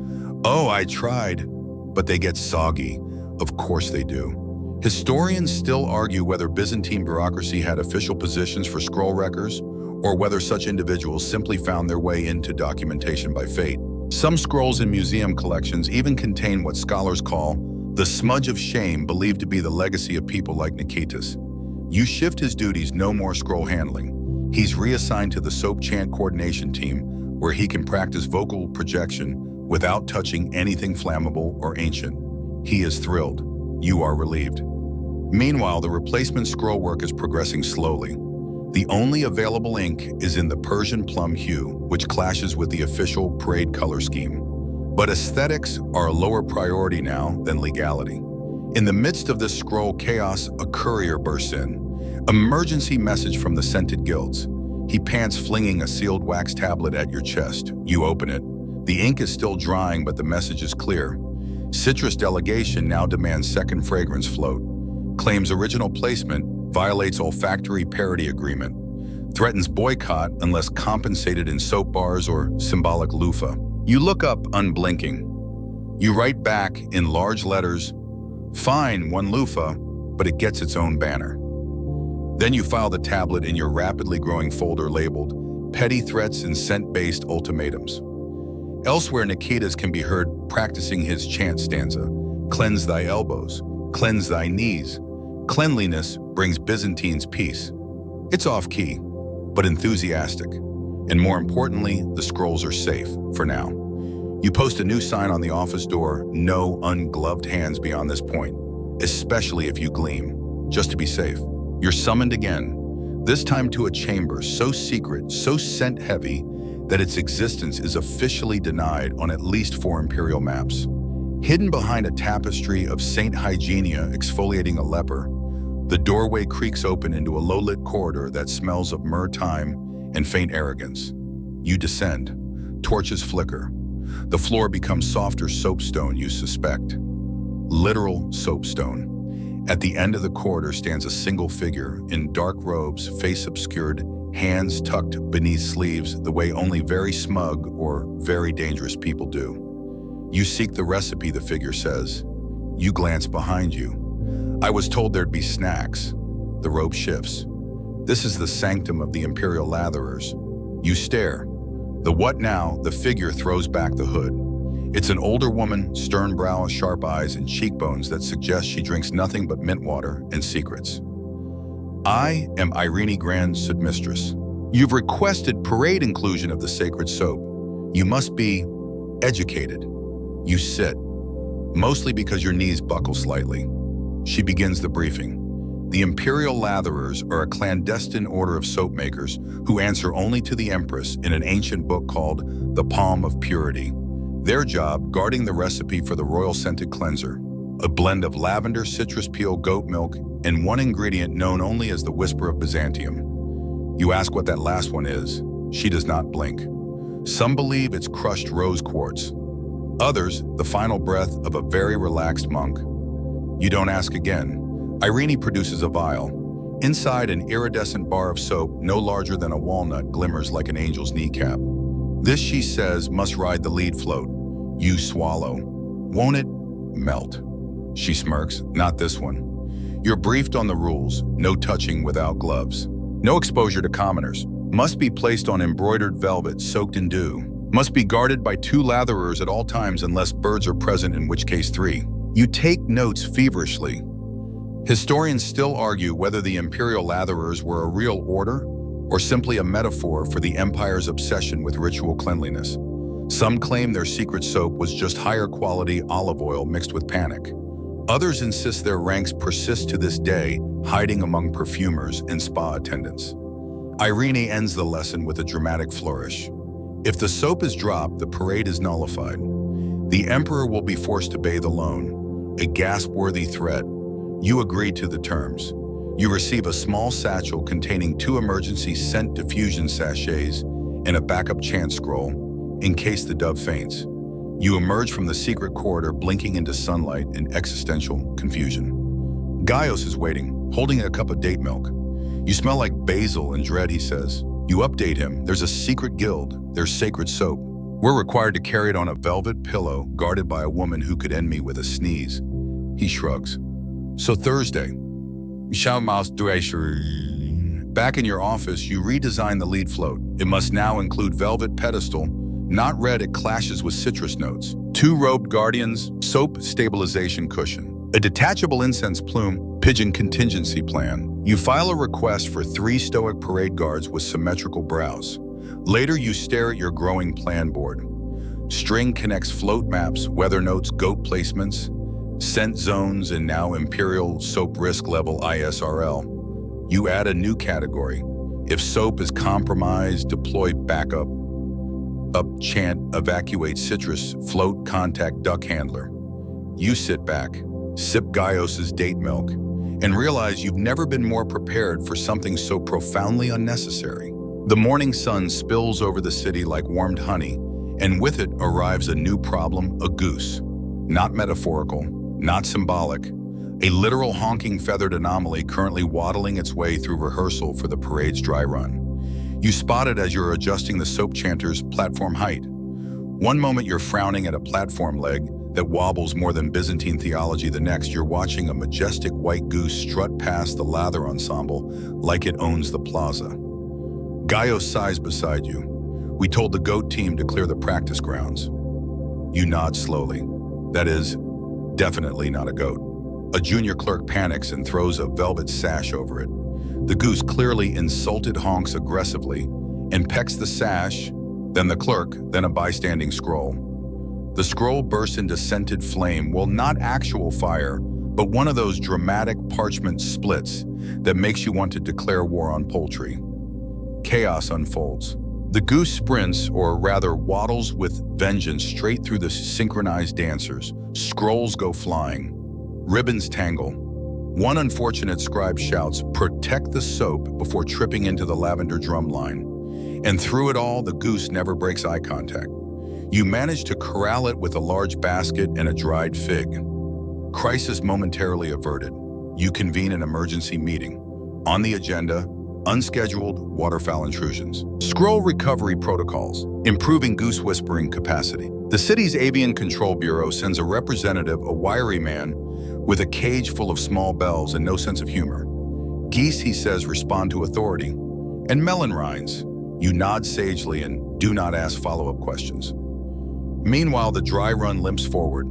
Oh, I tried, but they get soggy. Of course they do. Historians still argue whether Byzantine bureaucracy had official positions for scroll wreckers, or whether such individuals simply found their way into documentation by fate. Some scrolls in museum collections even contain what scholars call the smudge of shame, believed to be the legacy of people like Nikitas. You shift his duties. No more scroll handling. He's reassigned to the soap chant coordination team, where he can practice vocal projection without touching anything flammable or ancient. He is thrilled. You are relieved. Meanwhile, the replacement scroll work is progressing slowly. The only available ink is in the Persian plum hue, which clashes with the official parade color scheme. But aesthetics are a lower priority now than legality. In the midst of this scroll chaos, a courier bursts in. Emergency message from the scented guilds. He pants, flinging a sealed wax tablet at your chest. You open it. The ink is still drying, but the message is clear. Citrus delegation now demands second fragrance float. Claims original placement, violates olfactory parity agreement. Threatens boycott unless compensated in soap bars or symbolic loofah. You look up, unblinking. You write back in large letters, fine, 1 loofah, but it gets its own banner. Then you file the tablet in your rapidly growing folder labeled Petty Threats and Scent-Based Ultimatums. Elsewhere, Nikitas can be heard practicing his chant stanza. Cleanse thy elbows, cleanse thy knees. Cleanliness brings Byzantines peace. It's off-key, but enthusiastic. And more importantly, the scrolls are safe, for now. You post a new sign on the office door, no ungloved hands beyond this point, especially if you gleam, just to be safe. You're summoned again, this time to a chamber so secret, so scent-heavy, that its existence is officially denied on at least 4 imperial maps. Hidden behind a tapestry of Saint Hygienia exfoliating a leper, the doorway creaks open into a low-lit corridor that smells of myrrh, thyme, and faint arrogance. You descend. Torches flicker. The floor becomes softer soapstone, you suspect. Literal soapstone. At the end of the corridor stands a single figure in dark robes, face obscured, hands tucked beneath sleeves, the way only very smug or very dangerous people do. You seek the recipe, the figure says. You glance behind you. I was told there'd be snacks. The rope shifts. This is the sanctum of the imperial latherers. You stare. The what now? The figure throws back the hood. It's an older woman, stern brow, sharp eyes, and cheekbones that suggest she drinks nothing but mint water and secrets. I am Irene Grand Sudmistress. You've requested parade inclusion of the sacred soap. You must be educated. You sit, mostly because your knees buckle slightly. She begins the briefing. The imperial latherers are a clandestine order of soap makers who answer only to the empress in an ancient book called The Palm of Purity. Their job, guarding the recipe for the royal scented cleanser, a blend of lavender, citrus peel, goat milk, and one ingredient known only as the Whisper of Byzantium. You ask what that last one is. She does not blink. Some believe it's crushed rose quartz. Others, the final breath of a very relaxed monk. You don't ask again. Irene produces a vial. Inside, an iridescent bar of soap, no larger than a walnut, glimmers like an angel's kneecap. This, she says, must ride the lead float. You swallow. Won't it melt? She smirks. Not this one. You're briefed on the rules. No touching without gloves. No exposure to commoners. Must be placed on embroidered velvet soaked in dew. Must be guarded by 2 latherers at all times unless birds are present, in which case 3. You take notes feverishly. Historians still argue whether the imperial latherers were a real order or simply a metaphor for the empire's obsession with ritual cleanliness. Some claim their secret soap was just higher quality olive oil mixed with panic. Others insist their ranks persist to this day, hiding among perfumers and spa attendants. Irene ends the lesson with a dramatic flourish. If the soap is dropped, the parade is nullified. The emperor will be forced to bathe alone. a gasp-worthy threat. You agree to the terms. You receive a small satchel containing 2 emergency scent diffusion sachets and a backup chant scroll, in case the dove faints. You emerge from the secret corridor blinking into sunlight in existential confusion. Gaius is waiting, holding a cup of date milk. You smell like basil and dread, he says. You update him. There's a secret guild. There's sacred soap. We're required to carry it on a velvet pillow guarded by a woman who could end me with a sneeze. He shrugs. So Thursday. Back in your office, you redesign the lead float. It must now include velvet pedestal. Not red, it clashes with citrus notes. 2 robed guardians, soap stabilization cushion. A detachable incense plume, pigeon contingency plan. You file a request for 3 stoic parade guards with symmetrical brows. Later, you stare at your growing plan board. String connects float maps, weather notes, goat placements, scent zones, and now imperial soap risk level ISRL. You add a new category. If soap is compromised, deploy backup. Up, chant, evacuate citrus, float, contact duck handler. You sit back, sip Gaius's date milk, and realize you've never been more prepared for something so profoundly unnecessary. The morning sun spills over the city like warmed honey, and with it arrives a new problem, a goose. Not metaphorical, not symbolic, a literal honking feathered anomaly currently waddling its way through rehearsal for the parade's dry run. You spot it as you're adjusting the soap chanter's platform height. One moment you're frowning at a platform leg that wobbles more than Byzantine theology, the next you're watching a majestic white goose strut past the Lather ensemble like it owns the plaza. Gaius sighs beside you. We told the goat team to clear the practice grounds. You nod slowly. That is, definitely not a goat. A junior clerk panics and throws a velvet sash over it. The goose clearly insulted honks aggressively and pecks the sash, then the clerk, then a bystanding scroll. The scroll bursts into scented flame, well, not actual fire, but one of those dramatic parchment splits that makes you want to declare war on poultry. Chaos unfolds. The goose sprints, or rather waddles with vengeance straight through the synchronized dancers. Scrolls go flying. Ribbons tangle. One unfortunate scribe shouts, "Protect the soap," before tripping into the lavender drum line. And through it all, the goose never breaks eye contact. You manage to corral it with a large basket and a dried fig. Crisis momentarily averted. You convene an emergency meeting. On the agenda, unscheduled waterfowl intrusions. Scroll recovery protocols. Improving goose whispering capacity. The city's Avian Control Bureau sends a representative, a wiry man, with a cage full of small bells and no sense of humor. Geese, he says, respond to authority. And melon rinds. You nod sagely and do not ask follow-up questions. Meanwhile, the dry run limps forward.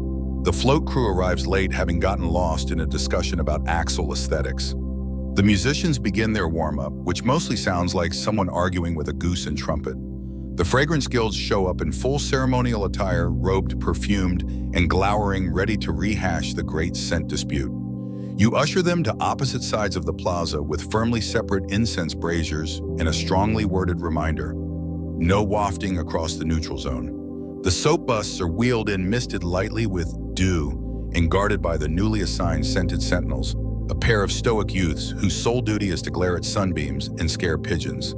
The float crew arrives late, having gotten lost in a discussion about axle aesthetics. The musicians begin their warm-up, which mostly sounds like someone arguing with a goose and trumpet. The fragrance guilds show up in full ceremonial attire, robed, perfumed, and glowering, ready to rehash the great scent dispute. You usher them to opposite sides of the plaza with firmly separate incense braziers and a strongly worded reminder: no wafting across the neutral zone. The soap busts are wheeled in, misted lightly with dew, and guarded by the newly assigned scented sentinels, a pair of stoic youths whose sole duty is to glare at sunbeams and scare pigeons.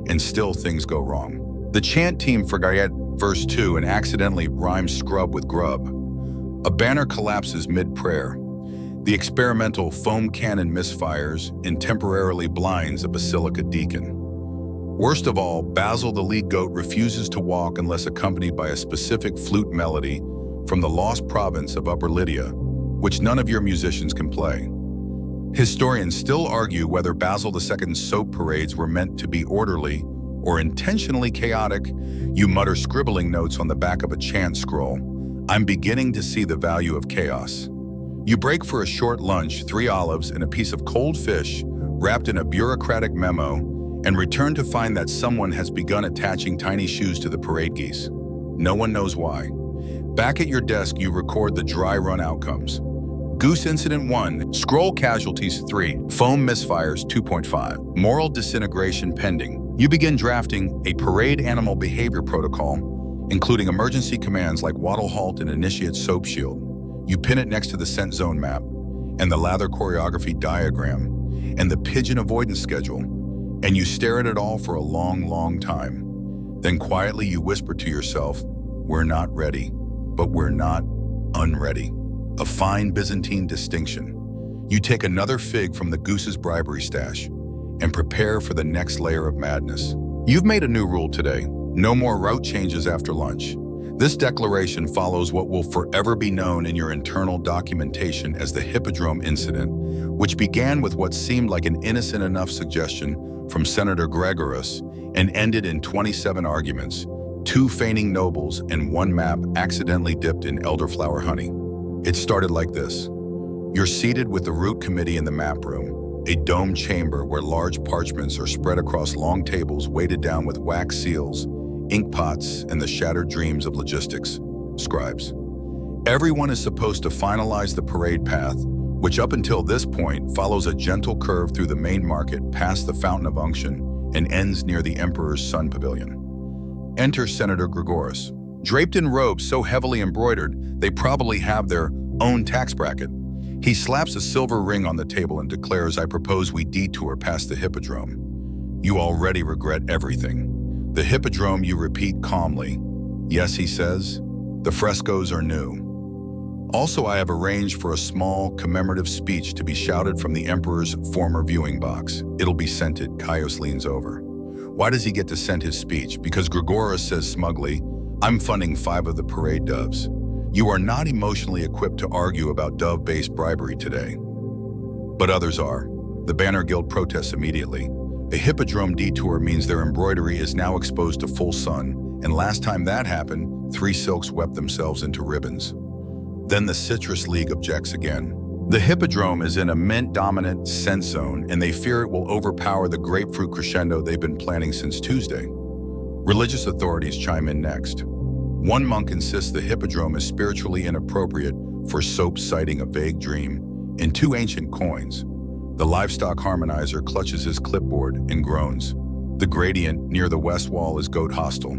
And still things go wrong. The chant team forget verse 2 and accidentally rhymes scrub with grub. A banner collapses mid-prayer. The experimental foam cannon misfires and temporarily blinds a basilica deacon. Worst of all, Basil the lead goat refuses to walk unless accompanied by a specific flute melody from the lost province of Upper Lydia, which none of your musicians can play. Historians still argue whether Basil II's soap parades were meant to be orderly or intentionally chaotic. You mutter scribbling notes on the back of a chant scroll. I'm beginning to see the value of chaos. You break for a short lunch, 3 olives and a piece of cold fish wrapped in a bureaucratic memo, and return to find that someone has begun attaching tiny shoes to the parade geese. No one knows why. Back at your desk, you record the dry run outcomes. Goose Incident 1, Scroll Casualties 3, Foam Misfires 2.5, Moral Disintegration pending. You begin drafting a parade animal behavior protocol, including emergency commands like waddle halt and initiate soap shield. You pin it next to the scent zone map, and the Lather choreography diagram, and the pigeon avoidance schedule, and you stare at it all for a long, long time. Then quietly you whisper to yourself, "We're not ready, but we're not unready." A fine Byzantine distinction. You take another fig from the goose's bribery stash and prepare for the next layer of madness. You've made a new rule today. No more route changes after lunch. This declaration follows what will forever be known in your internal documentation as the Hippodrome incident, which began with what seemed like an innocent enough suggestion from Senator Gregorius and ended in 27 arguments, 2 feigning nobles and 1 map accidentally dipped in elderflower honey. It started like this. You're seated with the route committee in the map room, a domed chamber where large parchments are spread across long tables weighted down with wax seals, ink pots, and the shattered dreams of logistics, scribes. Everyone is supposed to finalize the parade path, which up until this point follows a gentle curve through the main market past the Fountain of Unction and ends near the Emperor's Sun Pavilion. Enter Senator Gregorius. Draped in robes so heavily embroidered, they probably have their own tax bracket. He slaps a silver ring on the table and declares, "I propose we detour past the Hippodrome." You already regret everything. The Hippodrome, you repeat calmly. "Yes," he says, "the frescoes are new. Also, I have arranged for a small commemorative speech to be shouted from the Emperor's former viewing box. It'll be scented." Caius leans over. Why does he get to send his speech? Because Gregorius says smugly, "I'm funding 5 of the parade doves." You are not emotionally equipped to argue about dove-based bribery today. But others are. The Banner Guild protests immediately. A Hippodrome detour means their embroidery is now exposed to full sun, and last time that happened, 3 silks wept themselves into ribbons. Then the Citrus League objects again. The Hippodrome is in a mint-dominant scent zone, and they fear it will overpower the grapefruit crescendo they've been planning since Tuesday. Religious authorities chime in next. One monk insists the Hippodrome is spiritually inappropriate for soap citing a vague dream, and 2 ancient coins. The livestock harmonizer clutches his clipboard and groans. The gradient near the west wall is goat hostile.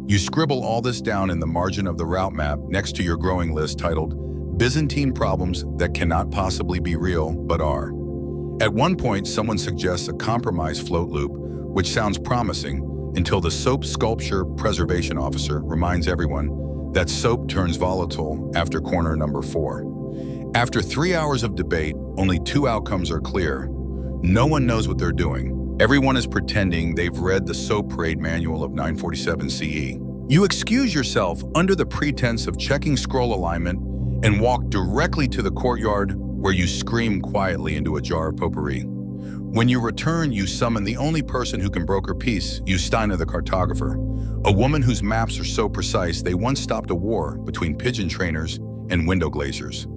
You scribble all this down in the margin of the route map next to your growing list titled Byzantine Problems That Cannot Possibly Be Real But Are. At one point, someone suggests a compromise float loop, which sounds promising, until the soap sculpture preservation officer reminds everyone that soap turns volatile after corner number 4. After 3 hours of debate, only 2 outcomes are clear. No one knows what they're doing. Everyone is pretending they've read the soap parade manual of 947 CE. You excuse yourself under the pretense of checking scroll alignment and walk directly to the courtyard where you scream quietly into a jar of potpourri. When you return, you summon the only person who can broker peace, Steiner the cartographer, a woman whose maps are so precise they once stopped a war between pigeon trainers and window glaziers.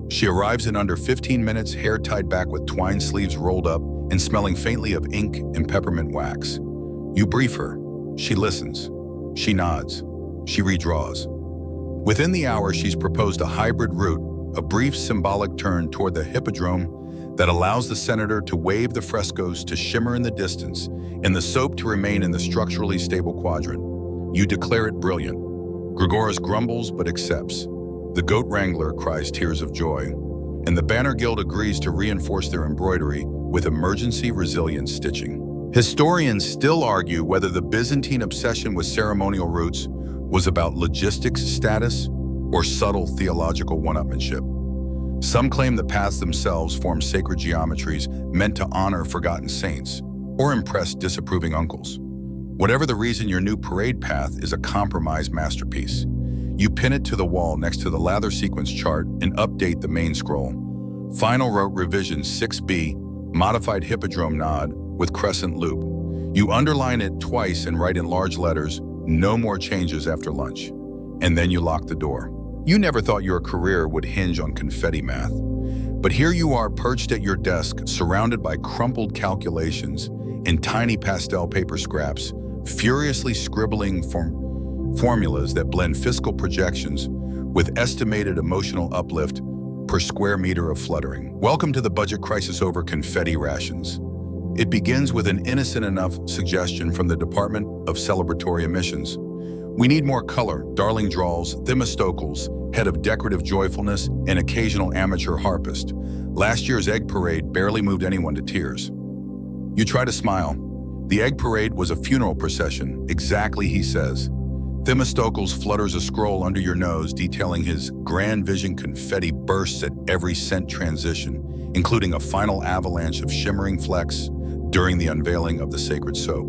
She arrives in under 15 minutes, hair tied back with twine sleeves rolled up and smelling faintly of ink and peppermint wax. You brief her. She listens. She nods. She redraws. Within the hour, she's proposed a hybrid route, a brief symbolic turn toward the Hippodrome that allows the senator to wave the frescoes to shimmer in the distance and the soap to remain in the structurally stable quadrant. You declare it brilliant. Gregorius grumbles but accepts. The goat wrangler cries tears of joy, and the Banner Guild agrees to reinforce their embroidery with emergency resilient stitching. Historians still argue whether the Byzantine obsession with ceremonial routes was about logistics status or subtle theological one-upmanship. Some claim the paths themselves form sacred geometries meant to honor forgotten saints or impress disapproving uncles. Whatever the reason, your new parade path is a compromised masterpiece. You pin it to the wall next to the Lather sequence chart and update the main scroll. Final route revision 6B, modified Hippodrome nod with crescent loop. You underline it twice and write in large letters, "No more changes after lunch." And then you lock the door. You never thought your career would hinge on confetti math. But here you are perched at your desk, surrounded by crumpled calculations and tiny pastel paper scraps, furiously scribbling formulas that blend fiscal projections with estimated emotional uplift per square meter of fluttering. Welcome to the budget crisis over confetti rations. It begins with an innocent enough suggestion from the Department of Celebratory Emissions. We need more color, darling drawls, Themistocles, head of decorative joyfulness, and occasional amateur harpist. Last year's egg parade barely moved anyone to tears. You try to smile. The egg parade was a funeral procession, exactly, he says. Themistocles flutters a scroll under your nose detailing his grand vision. Confetti bursts at every scent transition, including a final avalanche of shimmering flecks during the unveiling of the sacred soap.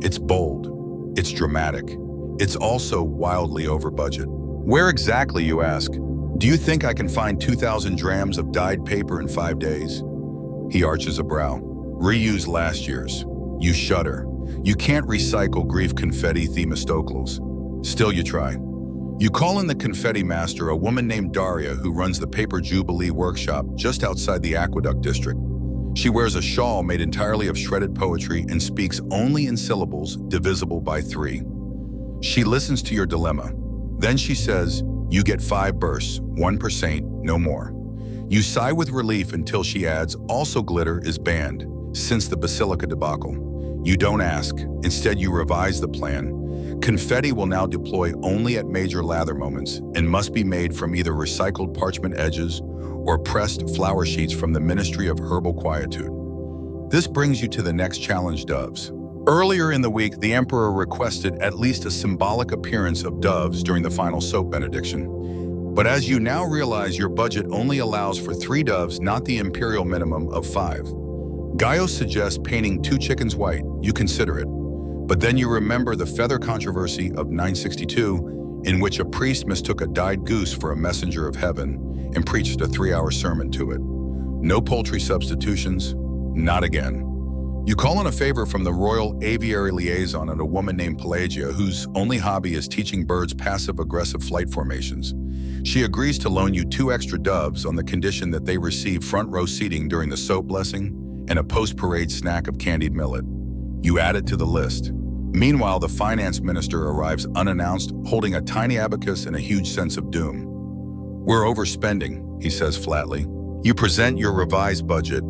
It's bold, it's dramatic, it's also wildly over budget. Where exactly, you ask? Do you think I can find 2,000 drams of dyed paper in 5 days? He arches a brow. Reuse last year's. You shudder. You can't recycle grief confetti, Themistocles. Still you try. You call in the confetti master, a woman named Daria who runs the Paper Jubilee workshop just outside the Aqueduct district. She wears a shawl made entirely of shredded poetry and speaks only in syllables divisible by 3. She listens to your dilemma. Then she says, you get 5 bursts, 1%, no more. You sigh with relief until she adds, also glitter is banned since the Basilica debacle. You don't ask. Instead, you revise the plan. Confetti will now deploy only at major lather moments and must be made from either recycled parchment edges or pressed flower sheets from the Ministry of Herbal Quietude. This brings you to the next challenge, doves. Earlier in the week, the emperor requested at least a symbolic appearance of doves during the final soap benediction. But as you now realize, your budget only allows for 3 doves, not the imperial minimum of 5. Gaius suggests painting 2 chickens white. You consider it. But then you remember the feather controversy of 962, in which a priest mistook a dyed goose for a messenger of heaven and preached a 3-hour sermon to it. No poultry substitutions, not again. You call in a favor from the royal aviary liaison and a woman named Pelagia, whose only hobby is teaching birds passive-aggressive flight formations. She agrees to loan you 2 extra doves on the condition that they receive front-row seating during the soap blessing and a post-parade snack of candied millet. You add it to the list. Meanwhile, the finance minister arrives unannounced, holding a tiny abacus and a huge sense of doom. We're overspending, he says flatly. You present your revised budget: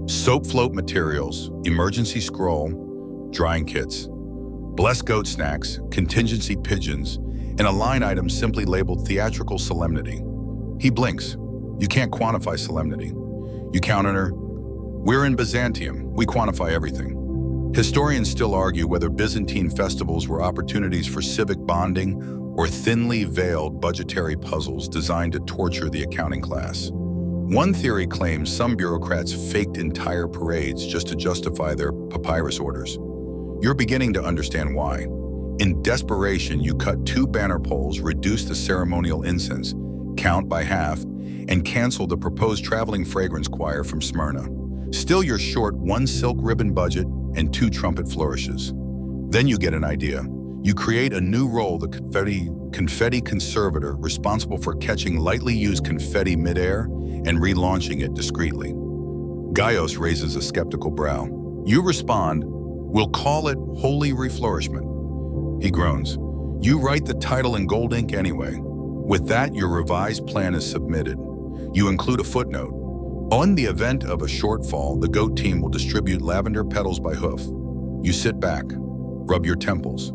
soap float materials, emergency scroll, drying kits, blessed goat snacks, contingency pigeons, and a line item simply labeled theatrical solemnity. He blinks. You can't quantify solemnity. You counter, we're in Byzantium, we quantify everything. Historians still argue whether Byzantine festivals were opportunities for civic bonding or thinly veiled budgetary puzzles designed to torture the accounting class. One theory claims some bureaucrats faked entire parades just to justify their papyrus orders. You're beginning to understand why. In desperation, you cut 2 banner poles, reduce the ceremonial incense count by half, and cancel the proposed traveling fragrance choir from Smyrna. Still, you're short 1 silk ribbon budget and 2 trumpet flourishes. Then you get an idea. You create a new role, the confetti conservator, responsible for catching lightly used confetti midair and relaunching it discreetly. Gaius raises a skeptical brow. You respond, we'll call it holy reflourishment. He groans. You write the title in gold ink anyway. With that, your revised plan is submitted. You include a footnote. On the event of a shortfall, the goat team will distribute lavender petals by hoof. You sit back, rub your temples,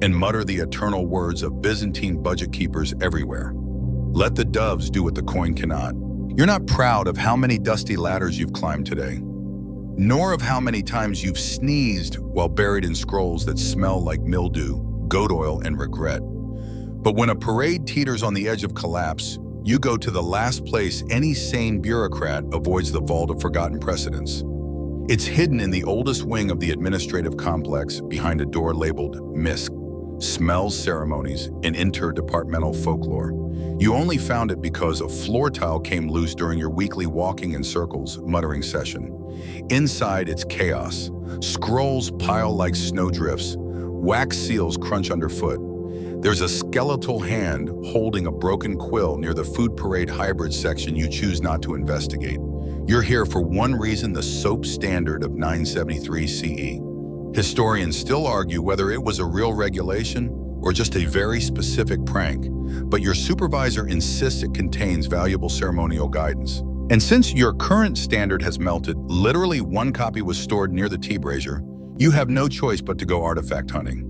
and mutter the eternal words of Byzantine budget keepers everywhere. Let the doves do what the coin cannot. You're not proud of how many dusty ladders you've climbed today, nor of how many times you've sneezed while buried in scrolls that smell like mildew, goat oil, and regret. But when a parade teeters on the edge of collapse, you go to the last place any sane bureaucrat avoids: the vault of forgotten precedents. It's hidden in the oldest wing of the administrative complex behind a door labeled MISC, Smells, Ceremonies, and Interdepartmental Folklore. You only found it because a floor tile came loose during your weekly walking in circles, muttering session. Inside, it's chaos. Scrolls pile like snowdrifts. Wax seals crunch underfoot. There's a skeletal hand holding a broken quill near the food parade hybrid section you choose not to investigate. You're here for one reason: the soap standard of 973 CE. Historians still argue whether it was a real regulation or just a very specific prank, but your supervisor insists it contains valuable ceremonial guidance. And since your current standard has melted, literally 1 copy was stored near the tea brazier, you have no choice but to go artifact hunting.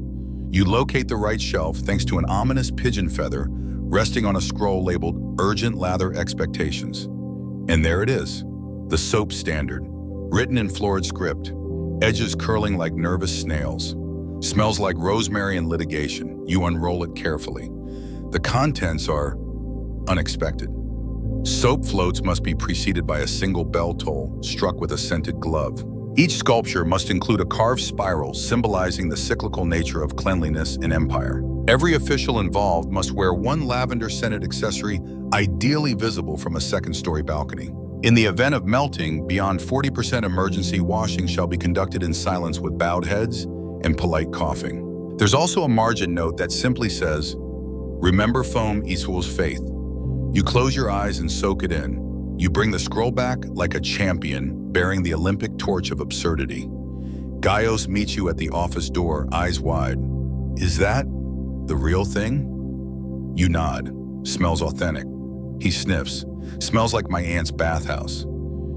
You locate the right shelf thanks to an ominous pigeon feather resting on a scroll labeled Urgent Lather Expectations. And there it is, the soap standard, written in florid script, edges curling like nervous snails. Smells like rosemary and litigation. You unroll it carefully. The contents are unexpected. Soap floats must be preceded by a single bell toll struck with a scented glove. Each sculpture must include a carved spiral symbolizing the cyclical nature of cleanliness and empire. Every official involved must wear one lavender-scented accessory, ideally visible from a second-story balcony. In the event of melting, beyond 40% emergency washing shall be conducted in silence with bowed heads and polite coughing. There's also a margin note that simply says, "Remember foam equals faith." You close your eyes and soak it in. You bring the scroll back like a champion, bearing the Olympic torch of absurdity. Gaius meets you at the office door, eyes wide. "Is that the real thing?" You nod. "Smells authentic." He sniffs. "Smells like my aunt's bathhouse."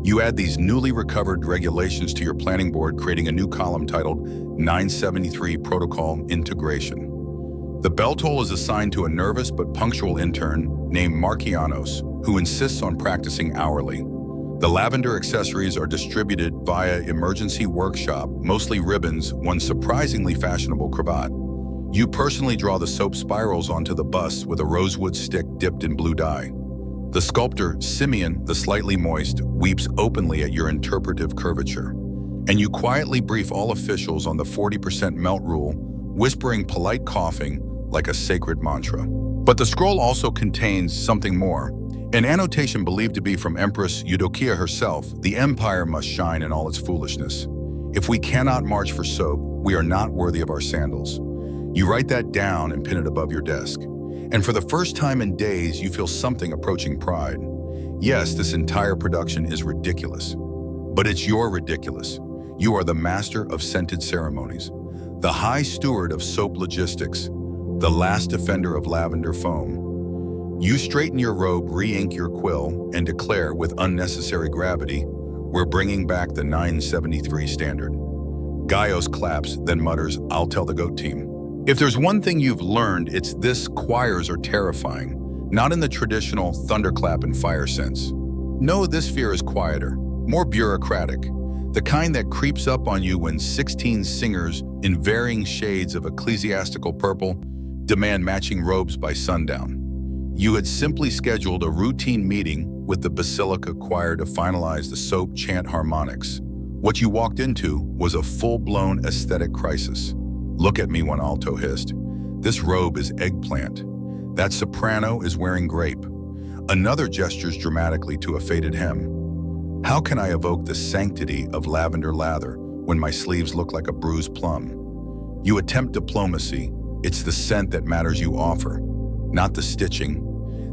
You add these newly recovered regulations to your planning board, creating a new column titled 973 Protocol Integration. The bell toll is assigned to a nervous but punctual intern named Markianos, who insists on practicing hourly. The lavender accessories are distributed via emergency workshop, mostly ribbons, one surprisingly fashionable cravat. You personally draw the soap spirals onto the bus with a rosewood stick dipped in blue dye. The sculptor, Simeon, the slightly moist, weeps openly at your interpretive curvature. And you quietly brief all officials on the 40% melt rule, whispering polite coughing like a sacred mantra. But the scroll also contains something more. An annotation believed to be from Empress Eudokia herself: "The empire must shine in all its foolishness. If we cannot march for soap, we are not worthy of our sandals." You write that down and pin it above your desk. And for the first time in days, you feel something approaching pride. Yes, this entire production is ridiculous. But it's your ridiculous. You are the master of scented ceremonies, the high steward of soap logistics, the last defender of lavender foam. You straighten your robe, re-ink your quill, and declare with unnecessary gravity, "We're bringing back the 973 standard." Gaius claps, then mutters, "I'll tell the GOAT team." If there's one thing you've learned, it's this: choirs are terrifying, not in the traditional thunderclap and fire sense. No, this fear is quieter, more bureaucratic, the kind that creeps up on you when 16 singers in varying shades of ecclesiastical purple demand matching robes by sundown. You had simply scheduled a routine meeting with the Basilica Choir to finalize the soap chant harmonics. What you walked into was a full-blown aesthetic crisis. "Look at me," one alto hissed. "This robe is eggplant. That soprano is wearing grape." Another gestures dramatically to a faded hem. "How can I evoke the sanctity of lavender lather when my sleeves look like a bruised plum?" You attempt diplomacy. It's the scent that matters you offer, not the stitching.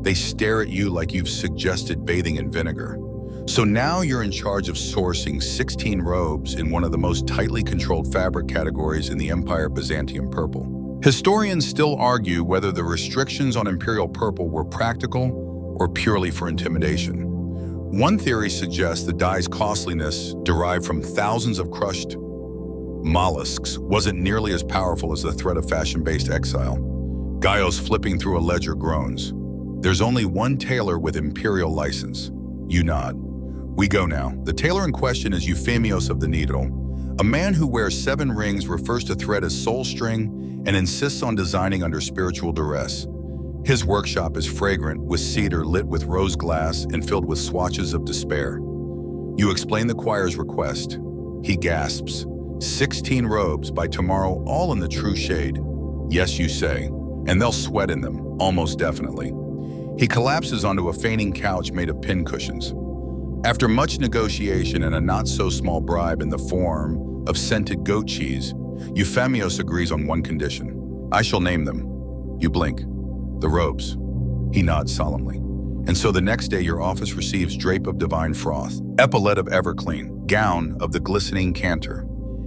They stare at you like you've suggested bathing in vinegar. So now you're in charge of sourcing 16 robes in one of the most tightly controlled fabric categories in the Empire, Byzantine purple. Historians still argue whether the restrictions on imperial purple were practical or purely for intimidation. One theory suggests the dye's costliness, derived from thousands of crushed mollusks, wasn't nearly as powerful as the threat of fashion-based exile. Gaius, flipping through a ledger, groans. "There's only one tailor with imperial license." You nod. "We go now." The tailor in question is Euphemios of the Needle, a man who wears 7 rings, refers to thread as soul string, and insists on designing under spiritual duress. His workshop is fragrant, with cedar lit with rose glass and filled with swatches of despair. You explain the choir's request. He gasps. 16 robes by tomorrow, all in the true shade. "Yes," you say, "and they'll sweat in them, almost definitely." He collapses onto a fainting couch made of pincushions. After much negotiation and a not-so-small bribe in the form of scented goat cheese, Euphemios agrees on one condition. "I shall name them." You blink. "The robes." He nods solemnly. And so the next day your office receives drape of divine froth, epaulette of everclean, gown of the glistening cantor,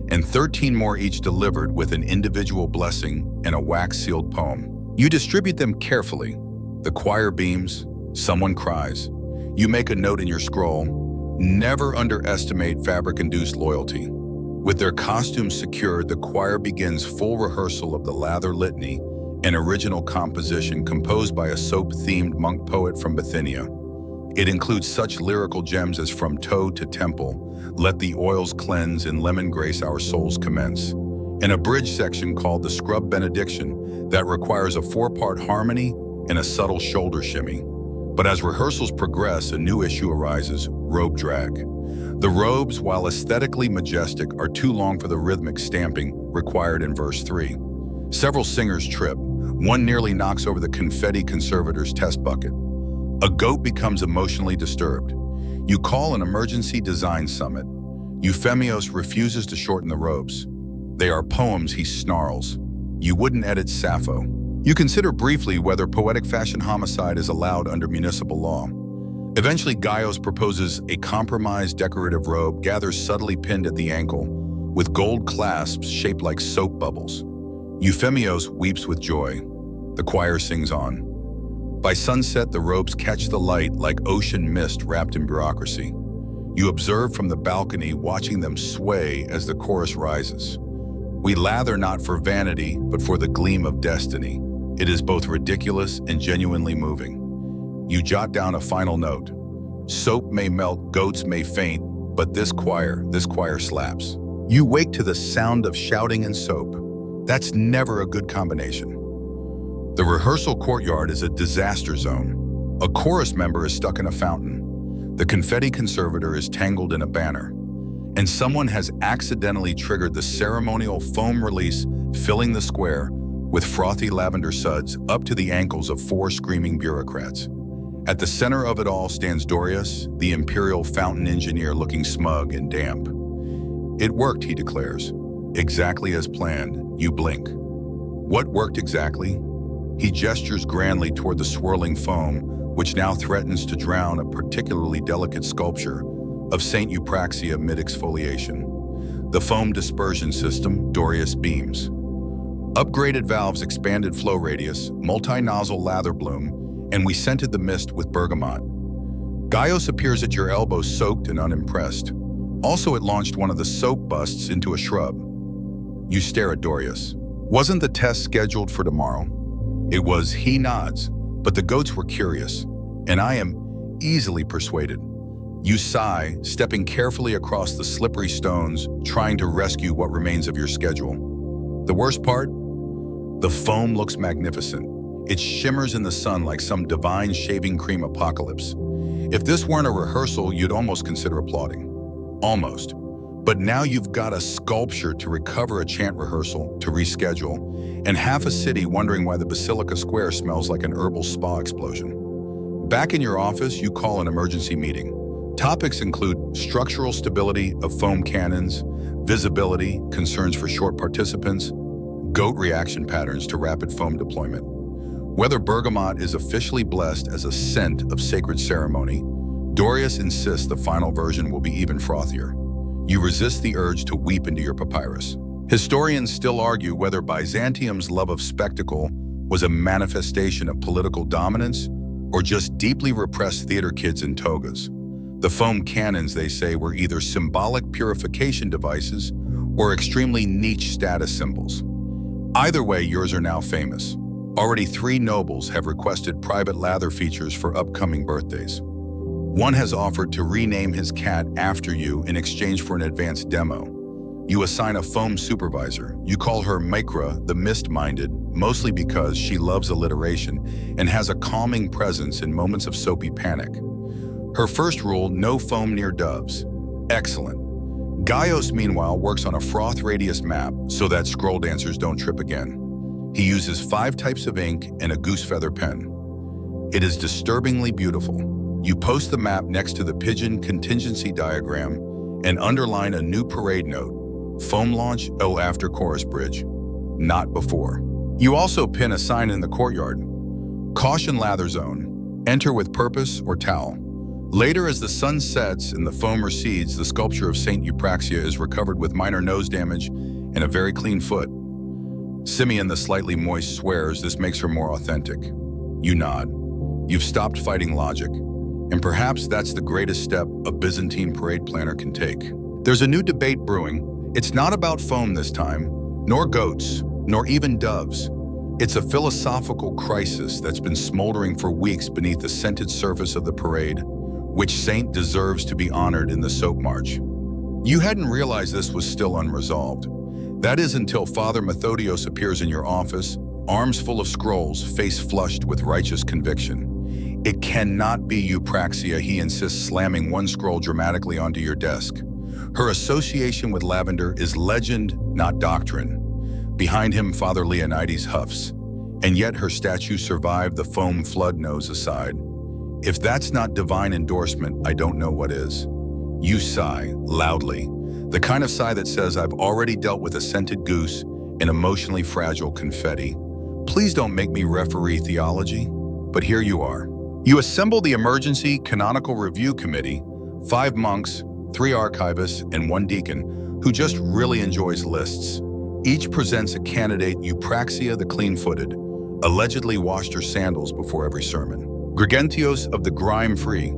and 13 more each delivered with an individual blessing and a wax-sealed poem. You distribute them carefully. The choir beams. Someone cries. You make a note in your scroll: "Never underestimate fabric-induced loyalty." With their costumes secured, the choir begins full rehearsal of the Lather litany, an original composition composed by a soap-themed monk poet from Bithynia. It includes such lyrical gems as From Toe to Temple, Let the Oils Cleanse, and Lemon Grace Our Souls Commence, and a bridge section called the Scrub Benediction that requires a 4-part harmony and a subtle shoulder shimmy. But as rehearsals progress, a new issue arises: robe drag. The robes, while aesthetically majestic, are too long for the rhythmic stamping required in verse 3. Several singers trip. One nearly knocks over the confetti conservator's test bucket. A goat becomes emotionally disturbed. You call an emergency design summit. Euphemios refuses to shorten the robes. They are poems, he snarls. You wouldn't edit Sappho. You consider briefly whether poetic fashion homicide is allowed under municipal law. Eventually, Gaius proposes a compromised decorative robe, gathers subtly pinned at the ankle, with gold clasps shaped like soap bubbles. Euphemios weeps with joy. The choir sings on. By sunset, the robes catch the light like ocean mist wrapped in bureaucracy. You observe from the balcony, watching them sway as the chorus rises. We lather not for vanity, but for the gleam of destiny. It is both ridiculous and genuinely moving. You jot down a final note. Soap may melt, goats may faint, but this choir slaps. You wake to the sound of shouting and soap. That's never a good combination. The rehearsal courtyard is a disaster zone. A chorus member is stuck in a fountain. The confetti conservator is tangled in a banner. And someone has accidentally triggered the ceremonial foam release, filling the square with frothy lavender suds up to the ankles of 4 screaming bureaucrats. At the center of it all stands Dorius, the imperial fountain engineer, looking smug and damp. It worked, he declares. Exactly as planned. You blink. What worked exactly? He gestures grandly toward the swirling foam, which now threatens to drown a particularly delicate sculpture of Saint Eupraxia mid exfoliation. The foam dispersion system, Dorius beams. Upgraded valves, expanded flow radius, multi-nozzle lather bloom, and we scented the mist with bergamot. Gaius appears at your elbow, soaked and unimpressed. Also, it launched one of the soap busts into a shrub. You stare at Dorius. Wasn't the test scheduled for tomorrow? It was. He nods, but the goats were curious, and I am easily persuaded. You sigh, stepping carefully across the slippery stones, trying to rescue what remains of your schedule. The worst part? The foam looks magnificent. It shimmers in the sun like some divine shaving cream apocalypse. If this weren't a rehearsal, you'd almost consider applauding. Almost. But now you've got a sculpture to recover, a chant rehearsal to reschedule, and half a city wondering why the Basilica Square smells like an herbal spa explosion. Back in your office, you call an emergency meeting. Topics include structural stability of foam cannons, visibility, concerns for short participants, goat reaction patterns to rapid foam deployment. Whether bergamot is officially blessed as a scent of sacred ceremony, Dorius insists the final version will be even frothier. You resist the urge to weep into your papyrus. Historians still argue whether Byzantium's love of spectacle was a manifestation of political dominance or just deeply repressed theater kids in togas. The foam cannons, they say, were either symbolic purification devices or extremely niche status symbols. Either way, yours are now famous. Already 3 nobles have requested private lather features for upcoming birthdays. One has offered to rename his cat after you in exchange for an advanced demo. You assign a foam supervisor. You call her Micra, the mist-minded, mostly because she loves alliteration and has a calming presence in moments of soapy panic. Her first rule, no foam near doves. Excellent. Gaius, meanwhile, works on a froth radius map so that scroll dancers don't trip again. He uses 5 types of ink and a goose feather pen. It is disturbingly beautiful. You post the map next to the pigeon contingency diagram and underline a new parade note. Foam launch, after chorus bridge. Not before. You also pin a sign in the courtyard. Caution lather zone. Enter with purpose or towel. Later, as the sun sets and the foam recedes, the sculpture of Saint Eupraxia is recovered with minor nose damage and a very clean foot. Simeon, the slightly moist, swears this makes her more authentic. You nod. You've stopped fighting logic. And perhaps that's the greatest step a Byzantine parade planner can take. There's a new debate brewing. It's not about foam this time, nor goats, nor even doves. It's a philosophical crisis that's been smoldering for weeks beneath the scented surface of the parade. Which saint deserves to be honored in the soap march? You hadn't realized this was still unresolved. That is until Father Methodios appears in your office, arms full of scrolls, face flushed with righteous conviction. It cannot be Eupraxia, he insists, slamming one scroll dramatically onto your desk. Her association with lavender is legend, not doctrine. Behind him, Father Leonidas huffs. And yet her statue survived the foam flood nose aside. If that's not divine endorsement, I don't know what is. You sigh, loudly. The kind of sigh that says, I've already dealt with a scented goose and emotionally fragile confetti. Please don't make me referee theology. But here you are. You assemble the Emergency Canonical Review Committee, 5 monks, 3 archivists, and 1 deacon, who just really enjoys lists. Each presents a candidate, Eupraxia the clean-footed, allegedly washed her sandals before every sermon. Gregentios of the grime-free,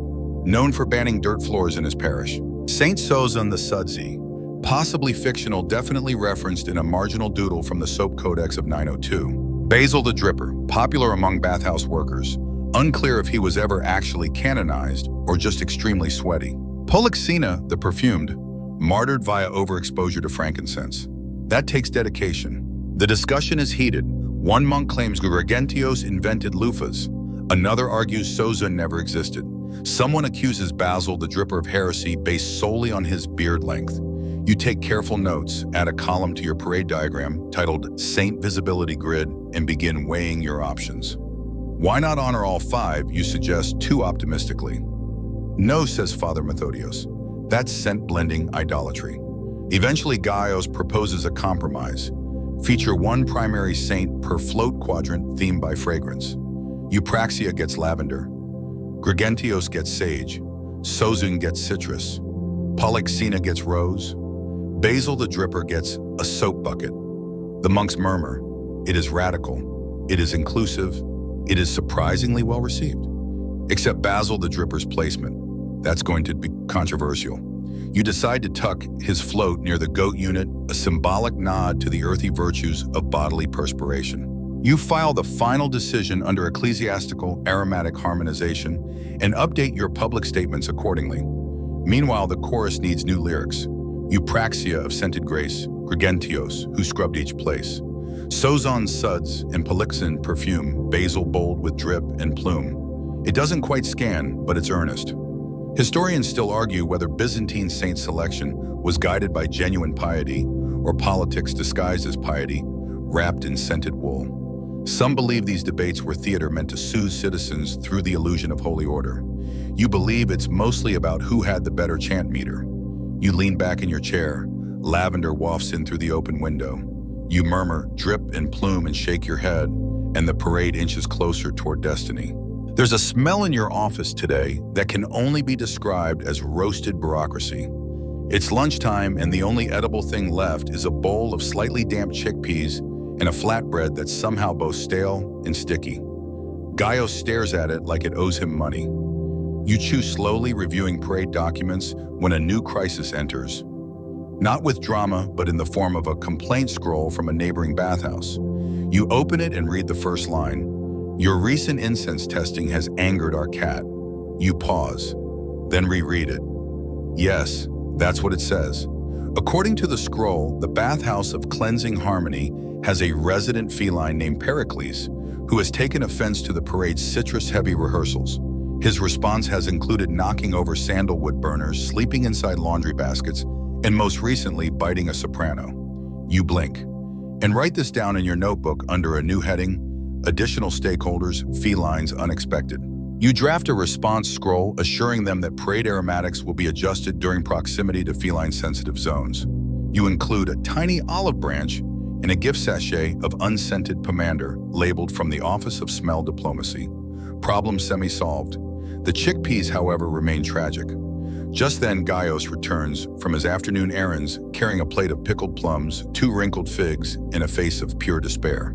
known for banning dirt floors in his parish. Saint Sozon the Sudsy, possibly fictional, definitely referenced in a marginal doodle from the Soap Codex of 902. Basil the Dripper, popular among bathhouse workers, unclear if he was ever actually canonized or just extremely sweaty. Polyxena the Perfumed, martyred via overexposure to frankincense. That takes dedication. The discussion is heated. One monk claims Gregentios invented loofahs. Another argues Sozon never existed. Someone accuses Basil the Dripper of heresy based solely on his beard length. You take careful notes, add a column to your parade diagram titled Saint Visibility Grid, and begin weighing your options. Why not honor all 5, you suggest too optimistically? No, says Father Methodios. That's scent-blending idolatry. Eventually, Gaius proposes a compromise. Feature 1 primary saint per float quadrant themed by fragrance. Eupraxia gets lavender. Gregentios gets sage. Sozon gets citrus. Polyxena gets rose. Basil the Dripper gets a soap bucket. The monks murmur. It is radical. It is inclusive. It is surprisingly well received. Except Basil the Dripper's placement. That's going to be controversial. You decide to tuck his float near the goat unit, a symbolic nod to the earthy virtues of bodily perspiration. You file the final decision under ecclesiastical aromatic harmonization and update your public statements accordingly. Meanwhile, the chorus needs new lyrics. Eupraxia of scented grace, Gregentios, who scrubbed each place. Sozon suds and Polyxen perfume, basil bold with drip and plume. It doesn't quite scan, but it's earnest. Historians still argue whether Byzantine saint selection was guided by genuine piety or politics disguised as piety, wrapped in scented wool. Some believe these debates were theater meant to soothe citizens through the illusion of holy order. You believe it's mostly about who had the better chant meter. You lean back in your chair. Lavender wafts in through the open window. You murmur, drip and plume, and shake your head, and the parade inches closer toward destiny. There's a smell in your office today that can only be described as roasted bureaucracy. It's lunchtime, and the only edible thing left is a bowl of slightly damp chickpeas and a flatbread that's somehow both stale and sticky. Gaius stares at it like it owes him money. You chew slowly, reviewing parade documents, when a new crisis enters. Not with drama, but in the form of a complaint scroll from a neighboring bathhouse. You open it and read the first line. Your recent incense testing has angered our cat. You pause, then reread it. Yes, that's what it says. According to the scroll, the bathhouse of cleansing harmony has a resident feline named Pericles, who has taken offense to the parade's citrus-heavy rehearsals. His response has included knocking over sandalwood burners, sleeping inside laundry baskets, and most recently, biting a soprano. You blink, and write this down in your notebook under a new heading, Additional Stakeholders, Felines Unexpected. You draft a response scroll assuring them that parade aromatics will be adjusted during proximity to feline-sensitive zones. You include a tiny olive branch and a gift sachet of unscented pomander labeled from the Office of Smell Diplomacy. Problem semi-solved. The chickpeas, however, remain tragic. Just then, Gaius returns from his afternoon errands carrying a plate of pickled plums, 2 wrinkled figs, and a face of pure despair.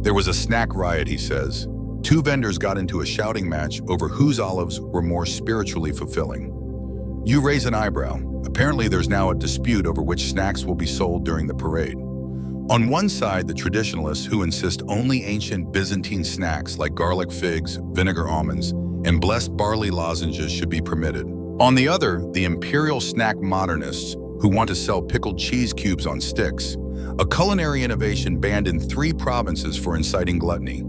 There was a snack riot, he says. 2 vendors got into a shouting match over whose olives were more spiritually fulfilling. You raise an eyebrow. Apparently, there's now a dispute over which snacks will be sold during the parade. On one side, the traditionalists who insist only ancient Byzantine snacks like garlic figs, vinegar almonds, and blessed barley lozenges should be permitted. On the other, the imperial snack modernists who want to sell pickled cheese cubes on sticks, a culinary innovation banned in 3 provinces for inciting gluttony.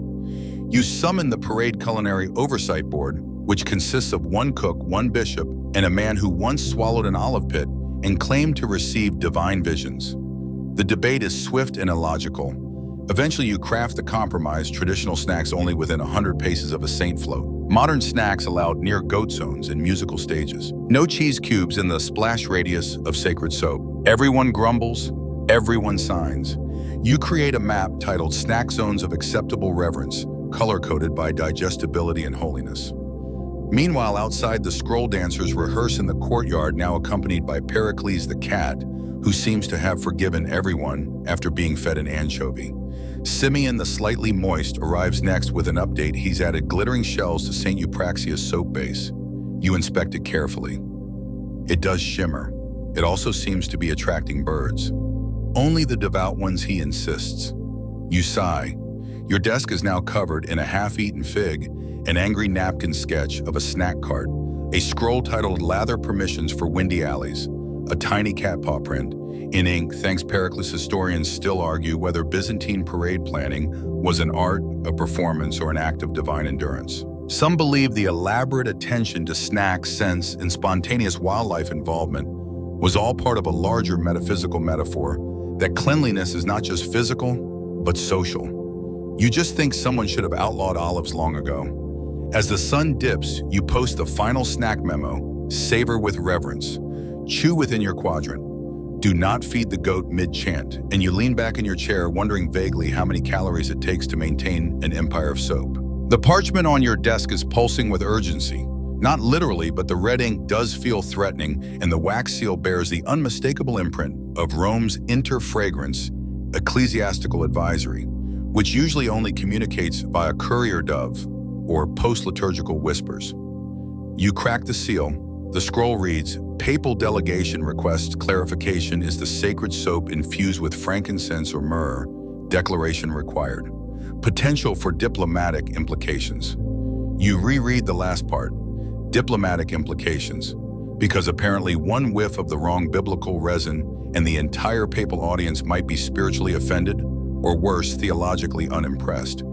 You summon the Parade Culinary Oversight Board, which consists of 1 cook, 1 bishop, and a man who once swallowed an olive pit and claimed to receive divine visions. The debate is swift and illogical. Eventually, you craft the compromise, traditional snacks only within 100 paces of a saint float. Modern snacks allowed near goat zones and musical stages. No cheese cubes in the splash radius of sacred soap. Everyone grumbles, everyone signs. You create a map titled Snack Zones of Acceptable Reverence, color-coded by digestibility and holiness. Meanwhile, outside, the scroll dancers rehearse in the courtyard, now accompanied by Pericles the cat, who seems to have forgiven everyone after being fed an anchovy. Simeon the slightly moist arrives next with an update. He's added glittering shells to St. Eupraxia's soap base. You inspect it carefully. It does shimmer. It also seems to be attracting birds. Only the devout ones, he insists. You sigh. Your desk is now covered in a half-eaten fig, an angry napkin sketch of a snack cart, a scroll titled Lather Permissions for Windy Alleys, a tiny cat paw print. In ink, thanks Pericles, historians still argue whether Byzantine parade planning was an art, a performance, or an act of divine endurance. Some believe the elaborate attention to snack, scents, and spontaneous wildlife involvement was all part of a larger metaphysical metaphor that cleanliness is not just physical, but social. You just think someone should have outlawed olives long ago. As the sun dips, you post the final snack memo: savor with reverence. Chew within your quadrant. Do not feed the goat mid-chant, and you lean back in your chair wondering vaguely how many calories it takes to maintain an empire of soap. The parchment on your desk is pulsing with urgency. Not literally, but the red ink does feel threatening, and the wax seal bears the unmistakable imprint of Rome's interfragrance ecclesiastical advisory, which usually only communicates via courier dove or post-liturgical whispers. You crack the seal. The scroll reads, "Papal delegation requests clarification. Is the sacred soap infused with frankincense or myrrh? Declaration required. Potential for diplomatic implications." You reread the last part, diplomatic implications, because apparently one whiff of the wrong biblical resin and the entire papal audience might be spiritually offended, or worse, theologically unimpressed.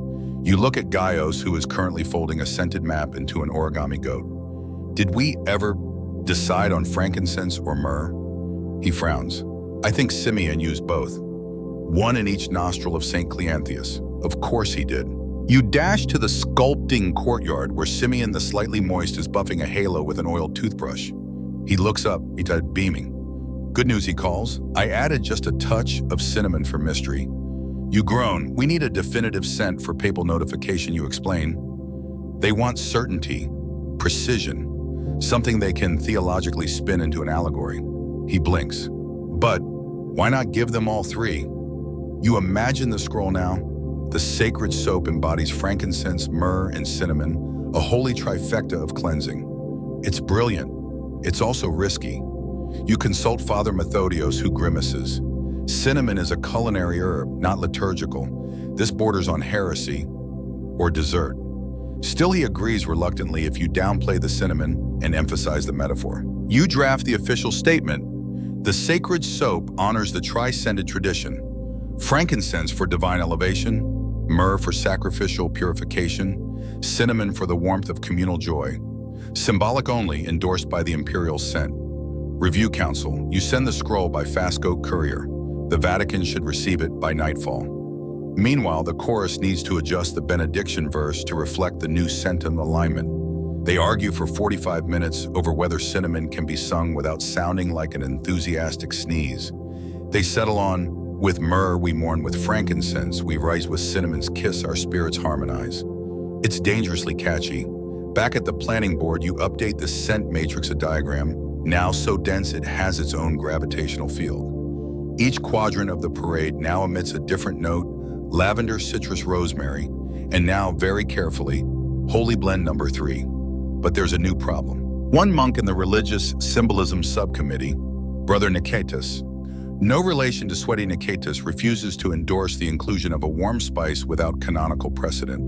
You look at Gaius, who is currently folding a scented map into an origami goat. Did we ever decide on frankincense or myrrh? He frowns. I think Simeon used both. One in each nostril of St. Cleanthius. Of course he did. You dash to the sculpting courtyard where Simeon the slightly moist is buffing a halo with an oiled toothbrush. He looks up, beaming. Good news, he calls. I added just a touch of cinnamon for mystery. You groan. We need a definitive scent for papal notification, you explain. They want certainty, precision, something they can theologically spin into an allegory. He blinks. But why not give them all 3? You imagine the scroll now. The sacred soap embodies frankincense, myrrh, and cinnamon, a holy trifecta of cleansing. It's brilliant. It's also risky. You consult Father Methodios, who grimaces. Cinnamon is a culinary herb, not liturgical. This borders on heresy or dessert. Still, he agrees reluctantly if you downplay the cinnamon and emphasize the metaphor. You draft the official statement. The sacred soap honors the triscended tradition. Frankincense for divine elevation, myrrh for sacrificial purification, cinnamon for the warmth of communal joy. Symbolic only, endorsed by the imperial scent. Review Council, you send the scroll by Fasco courier. The Vatican should receive it by nightfall. Meanwhile, the chorus needs to adjust the benediction verse to reflect the new centum alignment. They argue for 45 minutes over whether cinnamon can be sung without sounding like an enthusiastic sneeze. They settle on, with myrrh we mourn, with frankincense we rise, with cinnamon's kiss our spirits harmonize. It's dangerously catchy. Back at the planning board, you update the scent matrix, a diagram, now so dense it has its own gravitational field. Each quadrant of the parade now emits a different note: lavender, citrus, rosemary, and now, very carefully, holy blend number 3. But there's a new problem. One monk in the religious symbolism subcommittee, Brother Nicetas, No relation to sweaty Nicetas refuses to endorse the inclusion of a warm spice without canonical precedent.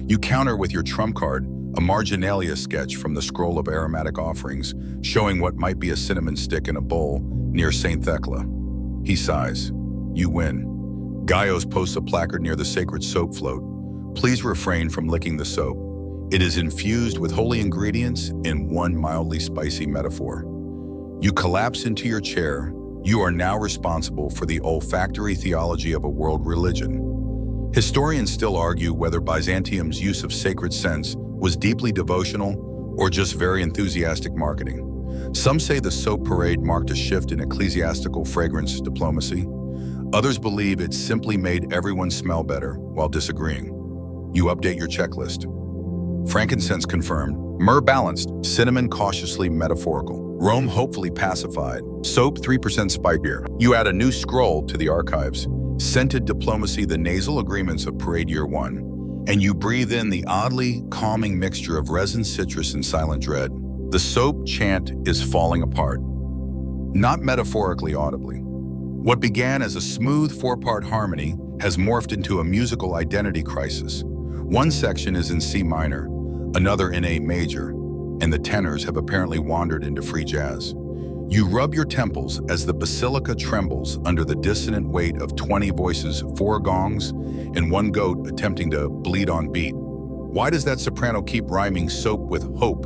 You counter with your trump card, a marginalia sketch from the scroll of aromatic offerings, showing what might be a cinnamon stick in a bowl near St. Thecla. He sighs. You win. Gaius posts a placard near the sacred soap float. Please refrain from licking the soap. It is infused with holy ingredients in one mildly spicy metaphor. You collapse into your chair. You are now responsible for the olfactory theology of a world religion. Historians still argue whether Byzantium's use of sacred scents was deeply devotional or just very enthusiastic marketing. Some say the soap parade marked a shift in ecclesiastical fragrance diplomacy. Others believe it simply made everyone smell better while disagreeing. You update your checklist. Frankincense confirmed, myrrh balanced, cinnamon cautiously metaphorical, Rome hopefully pacified, soap 3% spicier. You add a new scroll to the archives, scented diplomacy, the nasal agreements of parade year 1, and you breathe in the oddly calming mixture of resin, citrus, and silent dread. The soap chant is falling apart, not metaphorically audibly. What began as a smooth 4-part harmony has morphed into a musical identity crisis. One section is in C minor, another in A major, and the tenors have apparently wandered into free jazz. You rub your temples as the basilica trembles under the dissonant weight of 20 voices, 4 gongs, and 1 goat attempting to bleed on beat. Why does that soprano keep rhyming soap with hope?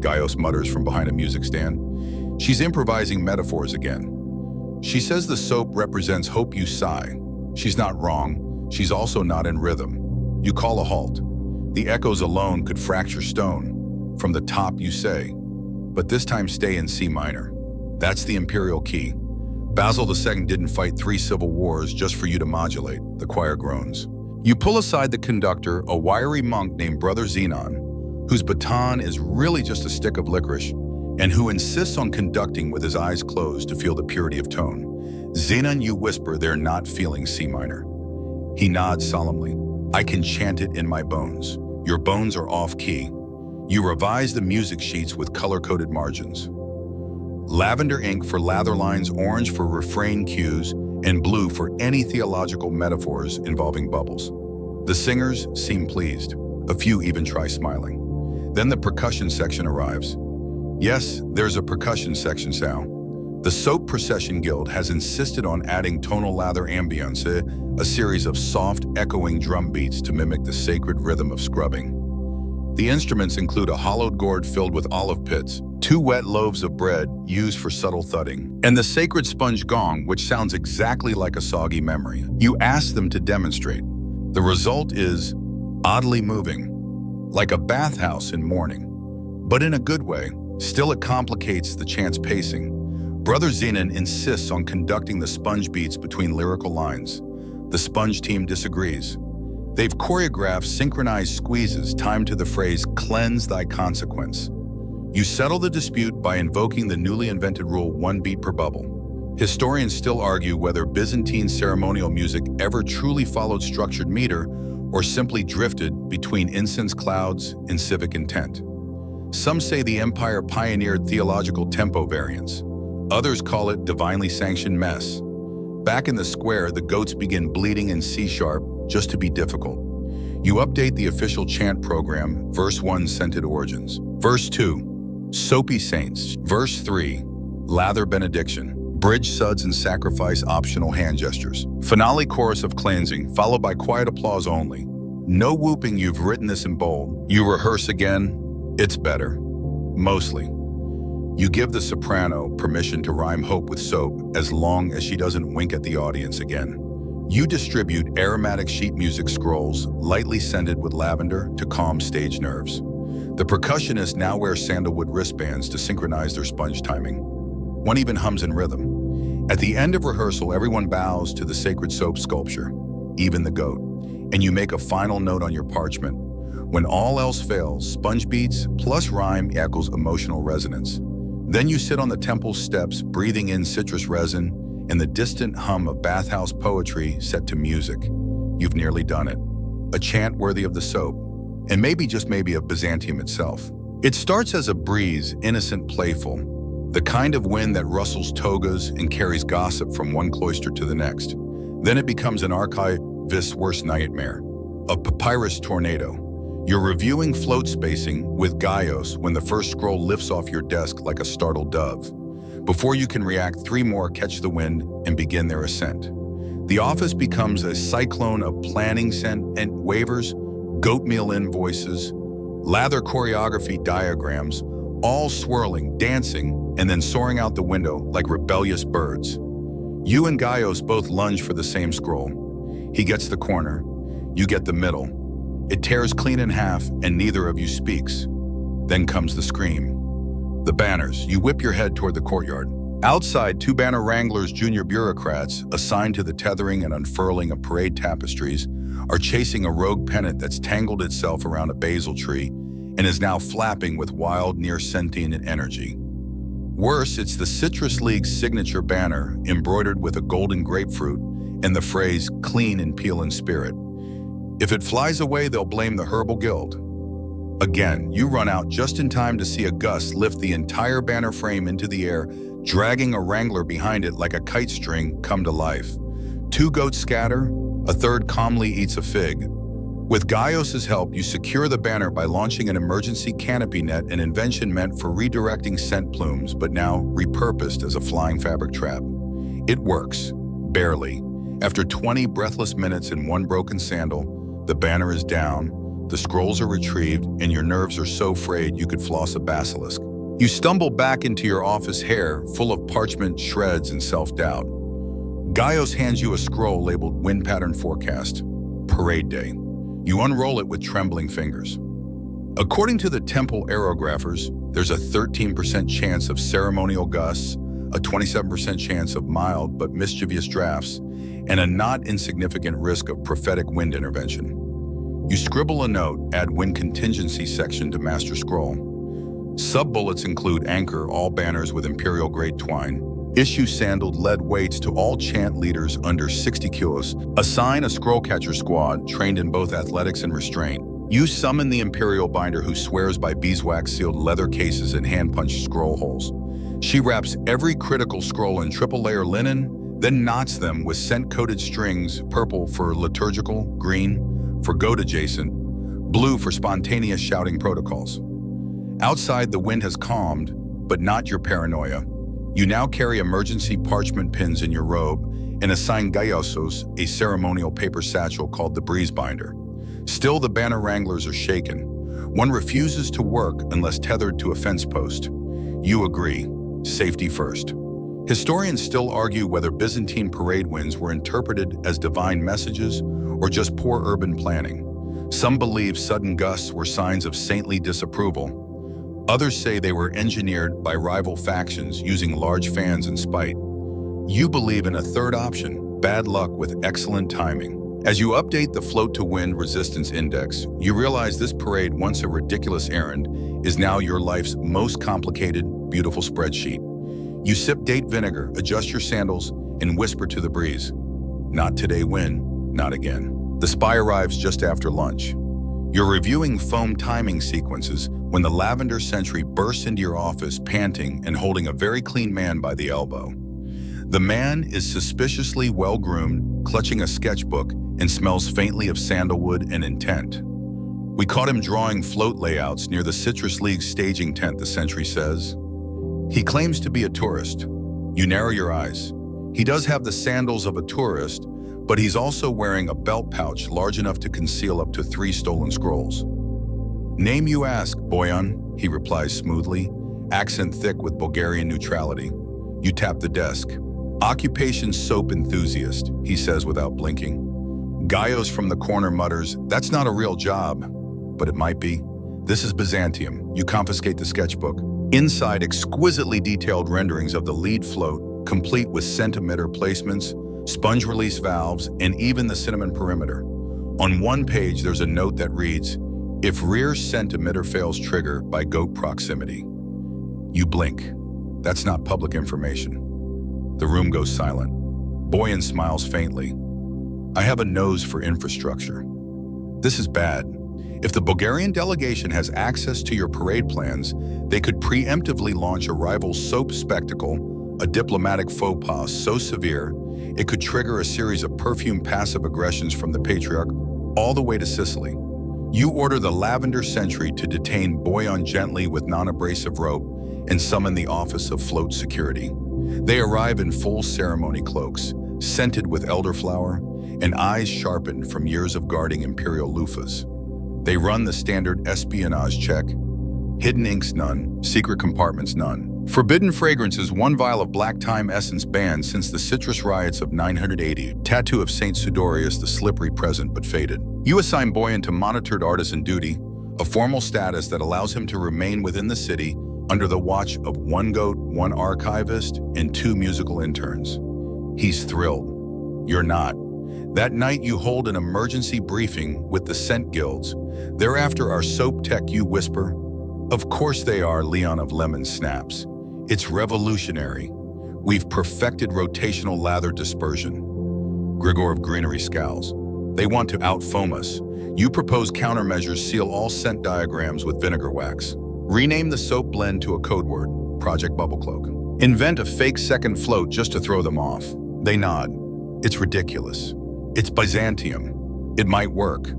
Gaius mutters from behind a music stand. She's improvising metaphors again. She says the soap represents hope. You sigh. She's not wrong. She's also not in rhythm. You call a halt. The echoes alone could fracture stone. From the top you say, but this time stay in C minor. That's the imperial key. Basil II didn't fight 3 civil wars just for you to modulate, the choir groans. You pull aside the conductor, a wiry monk named Brother Zenon, whose baton is really just a stick of licorice, and who insists on conducting with his eyes closed to feel the purity of tone. Zenon, you whisper, they're not feeling C minor. He nods solemnly. I can chant it in my bones. Your bones are off key. You revise the music sheets with color-coded margins. Lavender ink for lather lines, orange for refrain cues, and blue for any theological metaphors involving bubbles. The singers seem pleased. A few even try smiling. Then the percussion section arrives. Yes, there's a percussion section, Sal. The Soap Procession Guild has insisted on adding tonal lather ambience, a series of soft, echoing drum beats to mimic the sacred rhythm of scrubbing. The instruments include a hollowed gourd filled with olive pits, 2 wet loaves of bread used for subtle thudding, and the sacred sponge gong, which sounds exactly like a soggy memory. You ask them to demonstrate. The result is oddly moving, like a bathhouse in mourning, but in a good way. Still, it complicates the chant's pacing. Brother Zenon insists on conducting the sponge beats between lyrical lines. The sponge team disagrees. They've choreographed synchronized squeezes timed to the phrase, cleanse thy consequence. You settle the dispute by invoking the newly invented rule, 1 beat per bubble. Historians still argue whether Byzantine ceremonial music ever truly followed structured meter or simply drifted between incense clouds and civic intent. Some say the empire pioneered theological tempo variants. Others call it divinely sanctioned mess. Back in the square, the goats begin bleeding in C-sharp just to be difficult. You update the official chant program, verse 1, scented origins. Verse 2, soapy saints. Verse 3, lather benediction. Bridge suds and sacrifice, optional hand gestures. Finale chorus of cleansing, followed by quiet applause only. No whooping. You've written this in bold. You rehearse again. It's better. Mostly. You give the soprano permission to rhyme hope with soap as long as she doesn't wink at the audience again. You distribute aromatic sheet music scrolls, lightly scented with lavender, to calm stage nerves. The percussionists now wear sandalwood wristbands to synchronize their sponge timing. One even hums in rhythm. At the end of rehearsal, everyone bows to the sacred soap sculpture, even the goat, and you make a final note on your parchment. When all else fails, sponge beats plus rhyme equals emotional resonance. Then you sit on the temple steps, breathing in citrus resin and the distant hum of bathhouse poetry set to music. You've nearly done it. A chant worthy of the soap, and maybe, just maybe, of Byzantium itself. It starts as a breeze, innocent, playful. The kind of wind that rustles togas and carries gossip from one cloister to the next. Then it becomes an archivist's worst nightmare, a papyrus tornado. You're reviewing float spacing with Gaios when the first scroll lifts off your desk like a startled dove. Before you can react, 3 more catch the wind and begin their ascent. The office becomes a cyclone of planning sent and waivers, goatmeal invoices, lather choreography diagrams, all swirling, dancing, and then soaring out the window like rebellious birds. You and Gaios both lunge for the same scroll. He gets the corner, you get the middle. It tears clean in half and neither of you speaks. Then comes the scream. The banners. You whip your head toward the courtyard. Outside, 2 banner wranglers, junior bureaucrats, assigned to the tethering and unfurling of parade tapestries, are chasing a rogue pennant that's tangled itself around a basil tree and is now flapping with wild, near-sentient energy. Worse, it's the Citrus League's signature banner, embroidered with a golden grapefruit and the phrase, "clean in peel and spirit." If it flies away, they'll blame the Herbal Guild. Again, you run out just in time to see a gust lift the entire banner frame into the air, dragging a wrangler behind it like a kite string come to life. 2 goats scatter, a third calmly eats a fig. With Gaios' help, you secure the banner by launching an emergency canopy net, an invention meant for redirecting scent plumes, but now repurposed as a flying fabric trap. It works, barely. After 20 breathless minutes and 1 broken sandal, the banner is down, the scrolls are retrieved, and your nerves are so frayed you could floss a basilisk. You stumble back into your office, hair full of parchment shreds and self-doubt. Gaios hands you a scroll labeled Wind Pattern Forecast, Parade Day. You unroll it with trembling fingers. According to the temple aerographers, there's a 13% chance of ceremonial gusts, a 27% chance of mild but mischievous drafts, and a not insignificant risk of prophetic wind intervention. You scribble a note, add wind contingency section to master scroll. Sub-bullets include anchor all banners with imperial grade twine, issue sandaled lead weights to all chant leaders under 60 kilos, assign a scroll catcher squad trained in both athletics and restraint. You summon the imperial binder who swears by beeswax sealed leather cases and hand-punched scroll holes. She wraps every critical scroll in triple-layer linen, then knots them with scent-coated strings, purple for liturgical, green for goat-adjacent, blue for spontaneous shouting protocols. Outside, the wind has calmed, but not your paranoia. You now carry emergency parchment pins in your robe and assign Gaiosos a ceremonial paper satchel called the breeze binder. Still, the banner wranglers are shaken. One refuses to work unless tethered to a fence post. You agree. Safety first. Historians still argue whether Byzantine parade winds were interpreted as divine messages or just poor urban planning. Some believe sudden gusts were signs of saintly disapproval. Others say they were engineered by rival factions using large fans in spite. You believe in a third option, bad luck with excellent timing. As you update the float-to-wind resistance index, you realize this parade, once a ridiculous errand, is now your life's most complicated, beautiful spreadsheet. You sip date vinegar, adjust your sandals, and whisper to the breeze, "Not today, wind, not again." The spy arrives just after lunch. You're reviewing foam timing sequences when the lavender sentry bursts into your office, panting and holding a very clean man by the elbow. The man is suspiciously well-groomed, clutching a sketchbook, and smells faintly of sandalwood and intent. "We caught him drawing float layouts near the Citrus League staging tent," the sentry says. "He claims to be a tourist." You narrow your eyes. He does have the sandals of a tourist, but he's also wearing a belt pouch large enough to conceal up to 3 stolen scrolls. "Name you ask, Boyan," he replies smoothly, accent thick with Bulgarian neutrality. You tap the desk. "Occupation soap enthusiast," he says without blinking. Gaios from the corner mutters, "That's not a real job." But it might be. "This is Byzantium." You confiscate the sketchbook. Inside, exquisitely detailed renderings of the lead float, complete with scent emitter placements, sponge release valves, and even the cinnamon perimeter. On one page, there's a note that reads, "If rear scent emitter fails, trigger by goat proximity." You blink. That's not public information. The room goes silent. Boyan smiles faintly. "I have a nose for infrastructure. This is bad. If the Bulgarian delegation has access to your parade plans, they could preemptively launch a rival soap spectacle, a diplomatic faux pas so severe, it could trigger a series of perfumed passive aggressions from the patriarch all the way to Sicily. You order the Lavender Sentry to detain Boyan gently with non-abrasive rope and summon the Office of Float Security. They arrive in full ceremony cloaks, scented with elderflower, and eyes sharpened from years of guarding imperial loofahs. They run the standard espionage check. Hidden inks none, secret compartments none. Forbidden fragrances 1 vial of black thyme essence banned since the citrus riots of 980. Tattoo of Saint Sudorius, the slippery present but faded. You assign Boyan to monitored artisan duty, a formal status that allows him to remain within the city under the watch of 1 goat, 1 archivist, and 2 musical interns. He's thrilled. You're not. That night you hold an emergency briefing with the scent guilds. Thereafter our soap tech you whisper, "Of course they are," Leon of Lemon snaps. "It's revolutionary. We've perfected rotational lather dispersion." Grigor of Greenery scowls. "They want to out-foam us. You propose countermeasures, seal all scent diagrams with vinegar wax. Rename the soap blend to a code word, Project Bubble Cloak. Invent a fake second float just to throw them off." They nod. "It's ridiculous. It's Byzantium. It might work."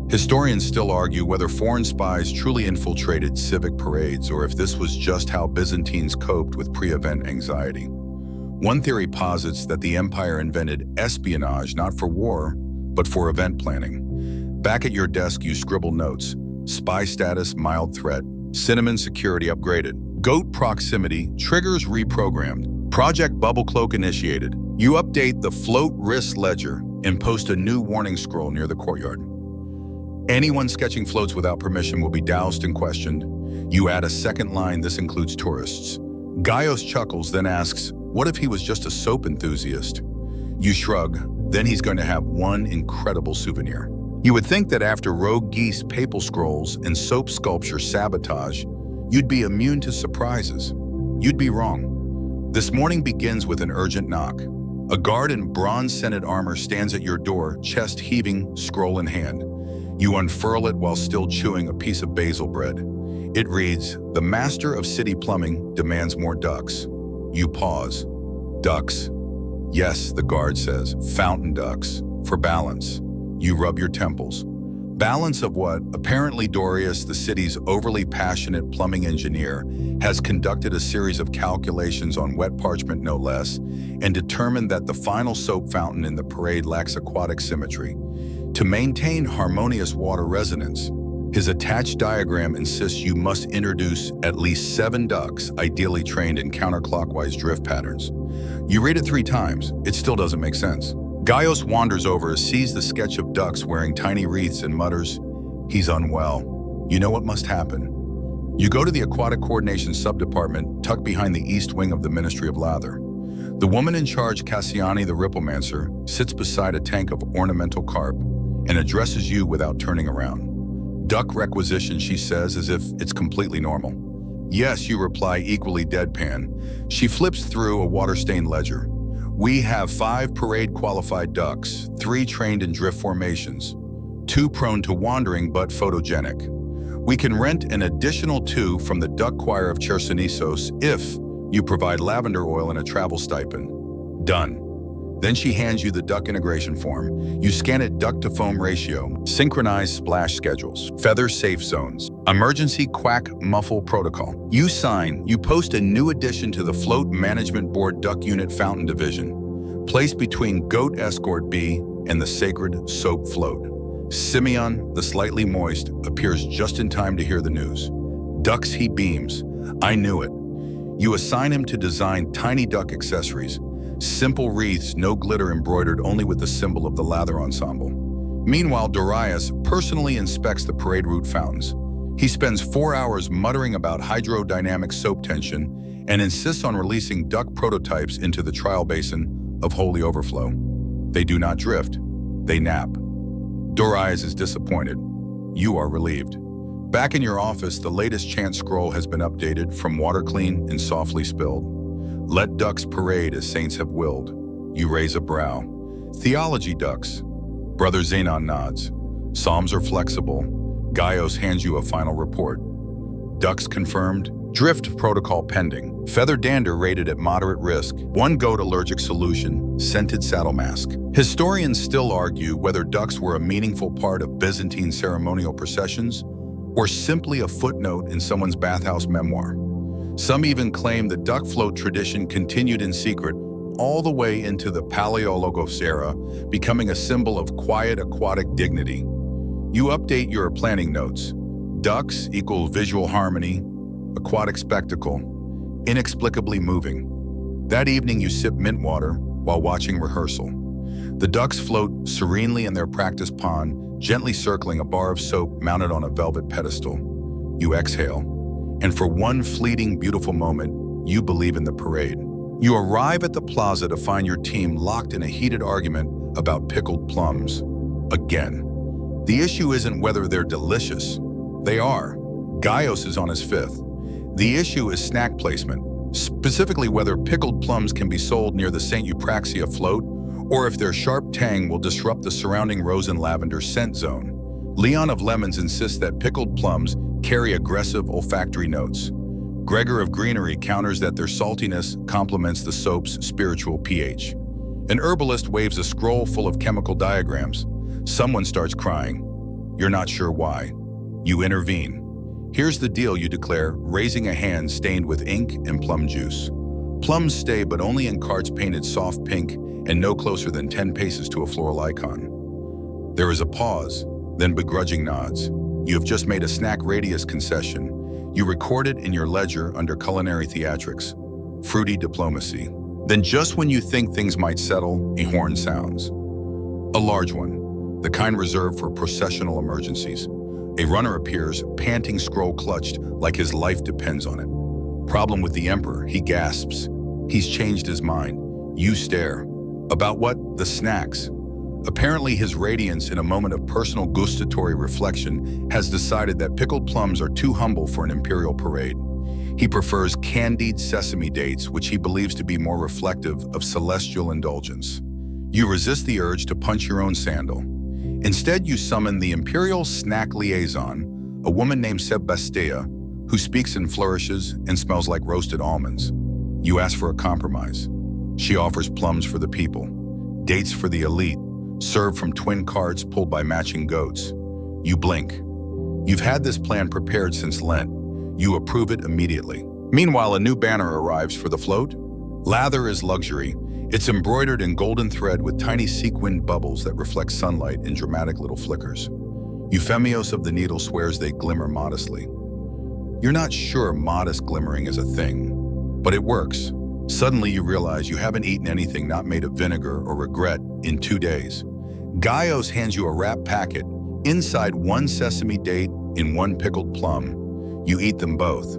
Historians still argue whether foreign spies truly infiltrated civic parades or if this was just how Byzantines coped with pre-event anxiety. One theory posits that the empire invented espionage not for war, but for event planning. Back at your desk, you scribble notes. Spy status, mild threat. Cinnamon security upgraded. Goat proximity, triggers reprogrammed. Project Bubble Cloak initiated. You update the float risk ledger and post a new warning scroll near the courtyard. Anyone sketching floats without permission will be doused and questioned. You add a second line, "This includes tourists." Gaius chuckles, then asks, "What if he was just a soap enthusiast?" You shrug, then he's going to have one incredible souvenir. You would think that after rogue geese, papal scrolls, and soap sculpture sabotage, you'd be immune to surprises. You'd be wrong. This morning begins with an urgent knock. A guard in bronze-scented armor stands at your door, chest heaving, scroll in hand. You unfurl it while still chewing a piece of basil bread. It reads, "The master of city plumbing demands more ducks." You pause. "Ducks?" "Yes," the guard says, "fountain ducks. For balance." You rub your temples. Balance of what? Apparently Dorius, the city's overly passionate plumbing engineer, has conducted a series of calculations on wet parchment no less, and determined that the final soap fountain in the parade lacks aquatic symmetry. To maintain harmonious water resonance, his attached diagram insists you must introduce at least 7 ducks, ideally trained in counterclockwise drift patterns. You read it 3 times, it still doesn't make sense. Gaius wanders over, sees the sketch of ducks wearing tiny wreaths and mutters, "He's unwell. You know what must happen." You go to the Aquatic Coordination Subdepartment, tucked behind the east wing of the Ministry of Lather. The woman in charge, Cassiani the Ripplemancer, sits beside a tank of ornamental carp and addresses you without turning around. "Duck requisition," she says, as if it's completely normal. "Yes," you reply, equally deadpan. She flips through a water-stained ledger. "We have 5 parade-qualified ducks, 3 trained in drift formations, 2 prone to wandering but photogenic. We can rent an additional 2 from the duck choir of Chersonesos if you provide lavender oil and a travel stipend." Done. Then she hands you the duck integration form. You scan it, duck to foam ratio, synchronized splash schedules, feather safe zones, emergency quack muffle protocol. You sign, you post a new addition to the Float Management Board Duck Unit Fountain Division, placed between Goat Escort B and the sacred soap float. Simeon, the slightly moist, appears just in time to hear the news. "Ducks," he beams. "I knew it." You assign him to design tiny duck accessories, simple wreaths, no glitter, embroidered only with the symbol of the Lather Ensemble. Meanwhile, Dorius personally inspects the parade route fountains. He spends 4 hours muttering about hydrodynamic soap tension and insists on releasing duck prototypes into the trial basin of holy overflow. They do not drift, they nap. Dorius is disappointed. You are relieved. Back in your office, the latest chant scroll has been updated from water clean and softly spilled. "Let ducks parade as saints have willed." You raise a brow. "Theology ducks." Brother Zenon nods. "Psalms are flexible. Gaius hands you a final report. Ducks confirmed, drift protocol pending, feather dander rated at moderate risk, one goat allergic solution, scented saddle mask. Historians still argue whether ducks were a meaningful part of Byzantine ceremonial processions or simply a footnote in someone's bathhouse memoir. Some even claim the duck float tradition continued in secret all the way into the Paleologos era, becoming a symbol of quiet aquatic dignity. You update your planning notes. Ducks equal visual harmony, aquatic spectacle, inexplicably moving. That evening you sip mint water while watching rehearsal. The ducks float serenely in their practice pond, gently circling a bar of soap mounted on a velvet pedestal. You exhale, and for one fleeting beautiful moment, you believe in the parade. You arrive at the plaza to find your team locked in a heated argument about pickled plums. Again. The issue isn't whether they're delicious. They are. Gaius is on his fifth. The issue is snack placement, specifically whether pickled plums can be sold near the St. Eupraxia float, or if their sharp tang will disrupt the surrounding rose and lavender scent zone. Leon of Lemons insists that pickled plums carry aggressive olfactory notes. Gregor of Greenery counters that their saltiness complements the soap's spiritual pH. An herbalist waves a scroll full of chemical diagrams. Someone starts crying. You're not sure why. You intervene. Here's the deal, you declare, raising a hand stained with ink and plum juice. Plums stay, but only in carts painted soft pink and no closer than 10 paces to a floral icon. There is a pause, then begrudging nods. You have just made a snack radius concession. You record it in your ledger under culinary theatrics. Fruity diplomacy. Then just when you think things might settle, a horn sounds. A large one, the kind reserved for processional emergencies. A runner appears, panting, scroll clutched, like his life depends on it. Problem with the emperor, he gasps. He's changed his mind. You stare. About what? The snacks. Apparently his radiance, in a moment of personal gustatory reflection, has decided that pickled plums are too humble for an imperial parade. He prefers candied sesame dates, which he believes to be more reflective of celestial indulgence. You resist the urge to punch your own sandal. Instead, you summon the imperial snack liaison, a woman named Sebastia, who speaks in flourishes and smells like roasted almonds. You ask for a compromise. She offers plums for the people, dates for the elite, served from twin carts pulled by matching goats. You blink. You've had this plan prepared since Lent. You approve it immediately. Meanwhile, a new banner arrives for the float. Lather is luxury. It's embroidered in golden thread with tiny sequined bubbles that reflect sunlight in dramatic little flickers. Euphemios of the Needle swears they glimmer modestly. You're not sure modest glimmering is a thing, but it works. Suddenly you realize you haven't eaten anything not made of vinegar or regret in 2 days. Gaius hands you a wrapped packet, inside one sesame date and one pickled plum. You eat them both,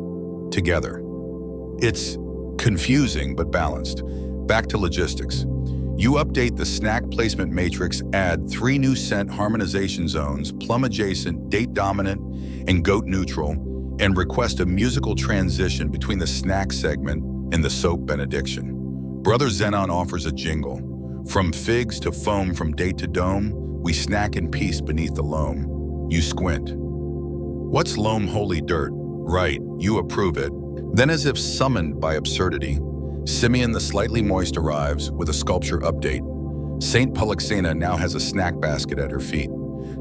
together. It's confusing but balanced. Back to logistics. You update the snack placement matrix, add 3 new scent harmonization zones, plum adjacent, date dominant, and goat neutral, and request a musical transition between the snack segment and the soap benediction. Brother Zenon offers a jingle. From figs to foam, from date to dome, we snack in peace beneath the loam. You squint. What's loam? Holy dirt. Right, you approve it. Then, as if summoned by absurdity, Simeon the slightly moist arrives with a sculpture update. Saint Polyxena now has a snack basket at her feet.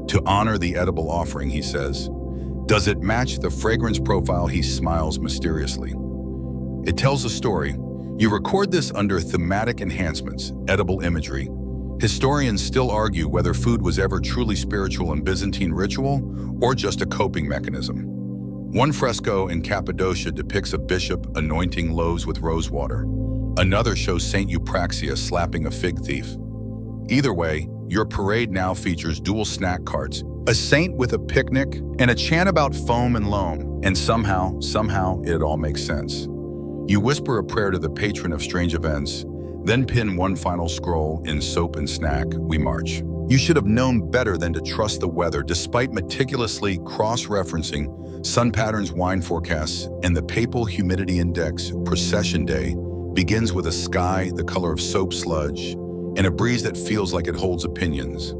To honor the edible offering, he says. Does it match the fragrance profile? He smiles mysteriously. It tells a story. You record this under thematic enhancements, edible imagery. Historians still argue whether food was ever truly spiritual in Byzantine ritual or just a coping mechanism. One fresco in Cappadocia depicts a bishop anointing loaves with rose water. Another shows St. Eupraxia slapping a fig thief. Either way, your parade now features dual snack carts, a saint with a picnic, and a chant about foam and loam. And somehow, it all makes sense. You whisper a prayer to the patron of strange events, then pin one final scroll in soap and snack. We march. You should have known better than to trust the weather, despite meticulously cross-referencing sun patterns, wine forecasts, and the papal humidity index. Procession day begins with a sky the color of soap sludge and a breeze that feels like it holds opinions.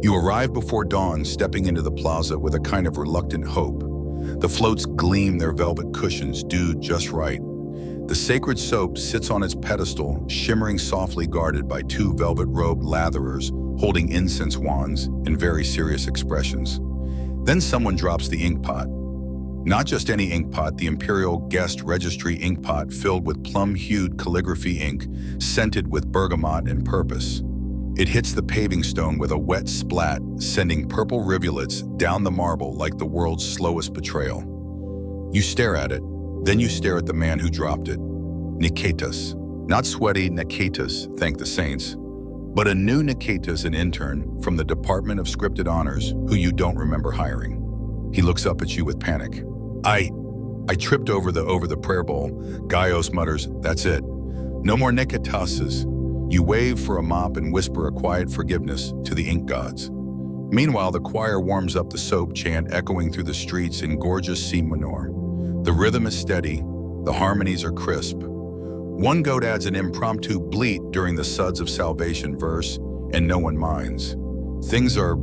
You arrive before dawn, stepping into the plaza with a kind of reluctant hope. The floats gleam their velvet cushions, dude, just right. The sacred soap sits on its pedestal, shimmering softly, guarded by two velvet-robed latherers holding incense wands and very serious expressions. Then someone drops the ink pot. Not just any ink pot, the imperial guest registry ink pot filled with plum-hued calligraphy ink, scented with bergamot and purpose. It hits the paving stone with a wet splat, sending purple rivulets down the marble like the world's slowest betrayal. You stare at it, then you stare at the man who dropped it. Niketas. Not sweaty Niketas, thank the saints, but a new Niketas, an intern from the Department of Scripted Honors who you don't remember hiring. He looks up at you with panic. I tripped over the prayer bowl. Gaios mutters, that's it. No more Nikitases. You wave for a mop and whisper a quiet forgiveness to the ink gods. Meanwhile, the choir warms up the soap chant echoing through the streets in gorgeous C minor. The rhythm is steady, the harmonies are crisp. One goat adds an impromptu bleat during the suds of salvation verse, and no one minds. Things are,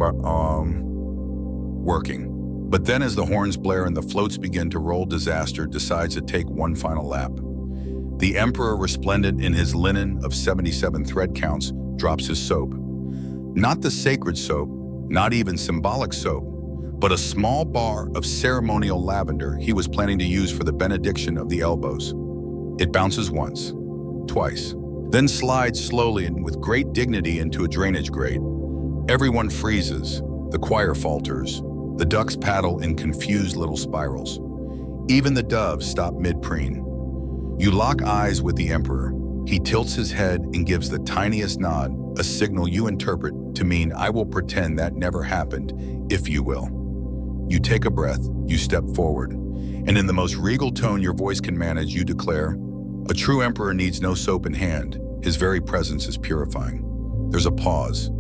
working. But then as the horns blare and the floats begin to roll, disaster decides to take one final lap. The emperor, resplendent in his linen of 77 thread counts, drops his soap. Not the sacred soap, not even symbolic soap, but a small bar of ceremonial lavender he was planning to use for the benediction of the elbows. It bounces once, twice, then slides slowly and with great dignity into a drainage grate. Everyone freezes, the choir falters, the ducks paddle in confused little spirals. Even the doves stop mid-preen. You lock eyes with the emperor. He tilts his head and gives the tiniest nod, a signal you interpret to mean I will pretend that never happened, if you will. You take a breath, you step forward, and in the most regal tone your voice can manage, you declare, a true emperor needs no soap in hand. His very presence is purifying. There's a pause.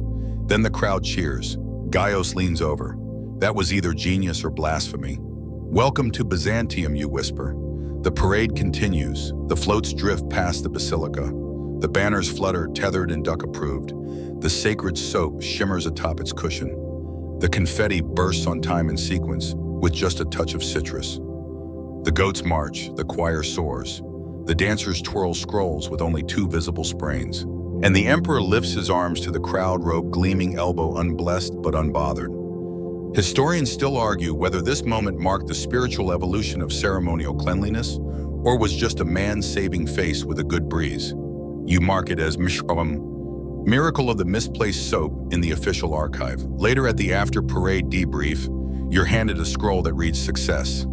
Then the crowd cheers. Gaios leans over. That was either genius or blasphemy. Welcome to Byzantium, you whisper. The parade continues. The floats drift past the basilica. The banners flutter, tethered and duck-approved. The sacred soap shimmers atop its cushion. The confetti bursts on time and sequence, with just a touch of citrus. The goats march, the choir soars. The dancers twirl scrolls with only two visible sprains. And the emperor lifts his arms to the crowd, robe gleaming elbow, unblessed but unbothered. Historians still argue whether this moment marked the spiritual evolution of ceremonial cleanliness or was just a man's saving face with a good breeze. You mark it as Miracle of the Misplaced Soap in the official archive. Later at the after-parade debrief, you're handed a scroll that reads Success.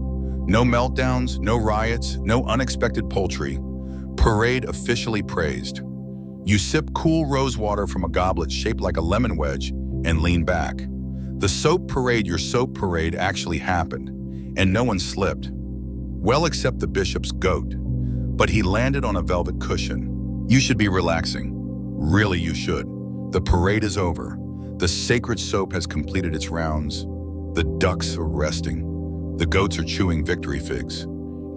No meltdowns, no riots, no unexpected poultry. Parade officially praised. You sip cool rose water from a goblet shaped like a lemon wedge and lean back. The soap parade, your soap parade, actually happened, and no one slipped. Well, except the bishop's goat. But he landed on a velvet cushion. You should be relaxing. Really, you should. The parade is over. The sacred soap has completed its rounds. The ducks are resting. The goats are chewing victory figs.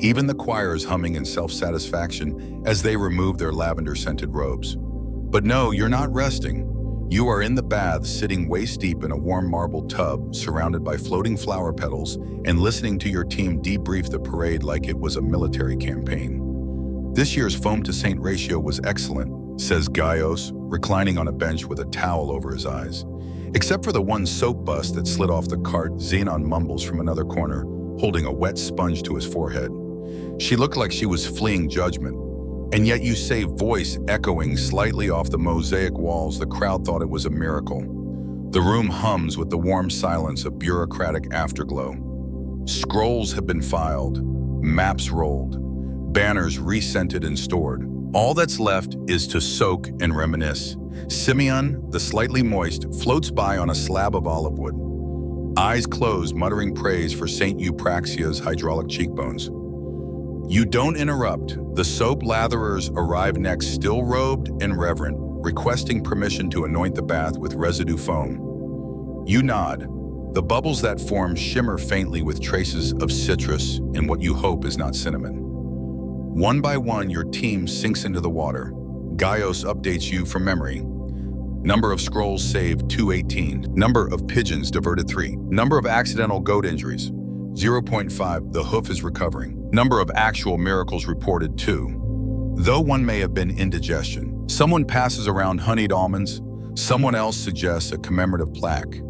Even the choir is humming in self-satisfaction as they remove their lavender-scented robes. But no, you're not resting. You are in the bath, sitting waist-deep in a warm marble tub, surrounded by floating flower petals, and listening to your team debrief the parade like it was a military campaign. This year's foam-to-saint ratio was excellent, says Gaios, reclining on a bench with a towel over his eyes. Except for the one soap bust that slid off the cart, Xenon mumbles from another corner, holding a wet sponge to his forehead. She looked like she was fleeing judgment. And yet you say, voice echoing slightly off the mosaic walls, the crowd thought it was a miracle. The room hums with the warm silence of bureaucratic afterglow. Scrolls have been filed, maps rolled, banners rescented and stored. All that's left is to soak and reminisce. Simeon, the slightly moist, floats by on a slab of olive wood. Eyes closed, muttering praise for Saint Eupraxia's hydraulic cheekbones. You don't interrupt. The soap latherers arrive next, still robed and reverent, requesting permission to anoint the bath with residue foam. You nod. The bubbles that form shimmer faintly with traces of citrus and what you hope is not cinnamon. One by one, your team sinks into the water. Gaios updates you from memory. Number of scrolls saved, 218. Number of pigeons diverted, 3. Number of accidental goat injuries, 0.5. The hoof is recovering. Number of actual miracles reported, 2. Though one may have been indigestion, someone passes around honeyed almonds, someone else suggests a commemorative plaque.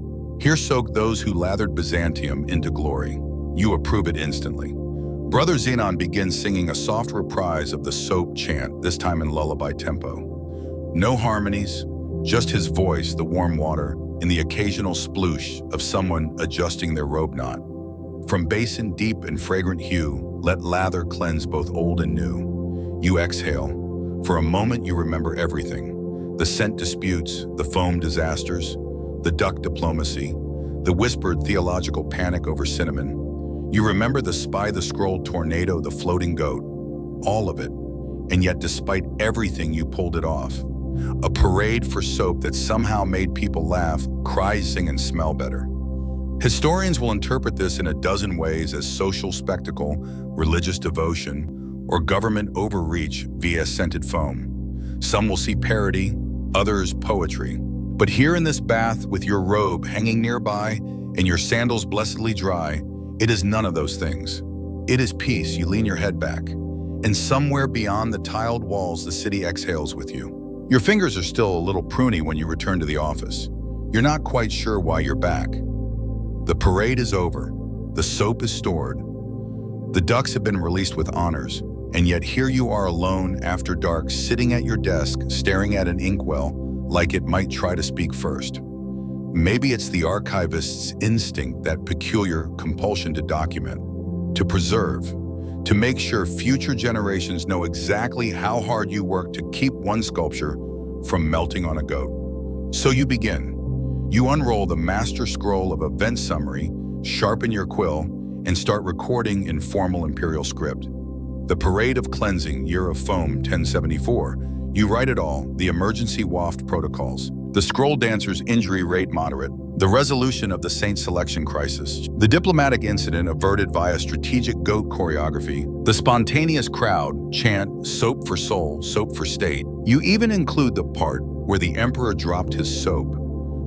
Here soak those who lathered Byzantium into glory. You approve it instantly. Brother Xenon begins singing a soft reprise of the soap chant, this time in lullaby tempo. No harmonies, just his voice, the warm water, and the occasional sploosh of someone adjusting their robe knot. From basin deep and fragrant hue, let lather cleanse both old and new. You exhale. For a moment you remember everything. The scent disputes, the foam disasters, the duck diplomacy, the whispered theological panic over cinnamon. You remember the spy the scroll tornado, the floating goat, all of it. And yet despite everything you pulled it off. A parade for soap that somehow made people laugh, cry, sing, and smell better. Historians will interpret this in a dozen ways as social spectacle, religious devotion, or government overreach via scented foam. Some will see parody, others poetry. But here in this bath, with your robe hanging nearby and your sandals blessedly dry, it is none of those things. It is peace. You lean your head back, and somewhere beyond the tiled walls, the city exhales with you. Your fingers are still a little pruny when you return to the office. You're not quite sure why you're back. The parade is over. The soap is stored. The ducks have been released with honors, and yet here you are alone after dark, sitting at your desk, staring at an inkwell like it might try to speak first. Maybe it's the archivist's instinct, that peculiar compulsion to document, to preserve, to make sure future generations know exactly how hard you work to keep one sculpture from melting on a goat. So you begin. You unroll the master scroll of event summary, sharpen your quill, and start recording in formal imperial script. The parade of cleansing, year of foam, 1074. You write it all, the emergency waft protocols. The scroll dancer's injury rate moderate. The resolution of the saint selection crisis. The diplomatic incident averted via strategic goat choreography. The spontaneous crowd chant, soap for soul, soap for state. You even include the part where the emperor dropped his soap.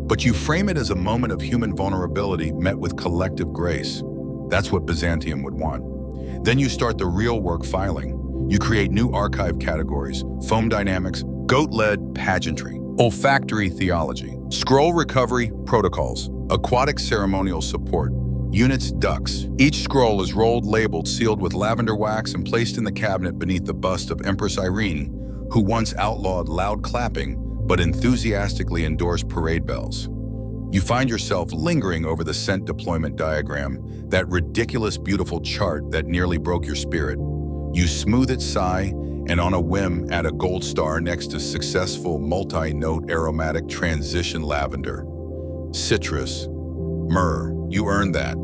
But you frame it as a moment of human vulnerability met with collective grace. That's what Byzantium would want. Then you start the real work filing. You create new archive categories, foam dynamics, goat-led pageantry, olfactory theology, scroll recovery protocols, aquatic ceremonial support, units ducks. Each scroll is rolled, labeled, sealed with lavender wax, and placed in the cabinet beneath the bust of Empress Irene, who once outlawed loud clapping but enthusiastically endorsed parade bells. You find yourself lingering over the scent deployment diagram, that ridiculous beautiful chart that nearly broke your spirit. You smooth it, sigh, and on a whim add a gold star next to successful multi-note aromatic transition lavender. Citrus, myrrh, you earned that.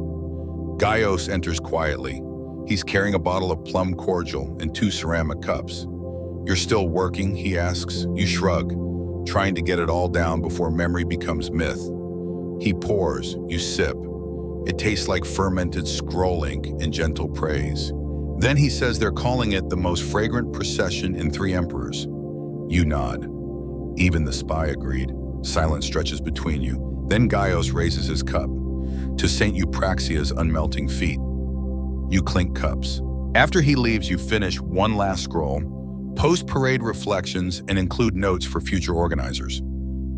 Gaius enters quietly. He's carrying a bottle of plum cordial and 2 ceramic cups. You're still working, he asks. You shrug, trying to get it all down before memory becomes myth. He pours, you sip. It tastes like fermented scroll ink in gentle praise. Then he says they're calling it the most fragrant procession in 3 emperors. You nod. Even the spy agreed. Silence stretches between you. Then Gaius raises his cup to St. Eupraxia's unmelting feet. You clink cups. After he leaves, you finish one last scroll, post-parade reflections, and include notes for future organizers.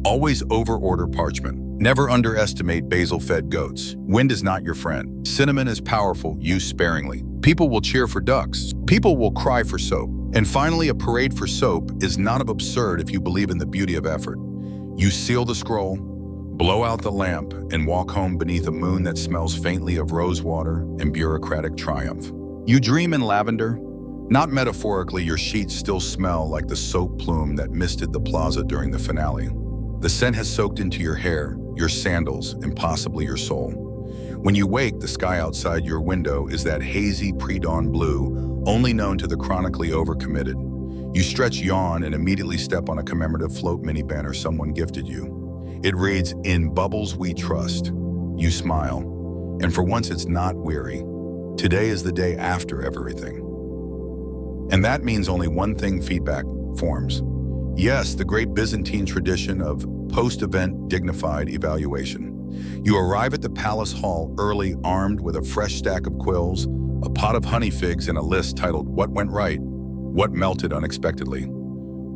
Always over-order parchment. Never underestimate basil-fed goats. Wind is not your friend. Cinnamon is powerful, use sparingly. People will cheer for ducks. People will cry for soap. And finally, a parade for soap is not absurd if you believe in the beauty of effort. You seal the scroll, blow out the lamp, and walk home beneath a moon that smells faintly of rosewater and bureaucratic triumph. You dream in lavender. Not metaphorically, your sheets still smell like the soap plume that misted the plaza during the finale. The scent has soaked into your hair, your sandals, and possibly your soul. When you wake, the sky outside your window is that hazy pre-dawn blue, only known to the chronically overcommitted. You stretch, yawn, and immediately step on a commemorative float mini banner someone gifted you. It reads, "In bubbles we trust." You smile, and for once it's not weary. Today is the day after everything. And that means only one thing: feedback forms. Yes, the great Byzantine tradition of post-event dignified evaluation. You arrive at the palace hall early, armed with a fresh stack of quills, a pot of honey figs, and a list titled "What Went Right? What Melted Unexpectedly?"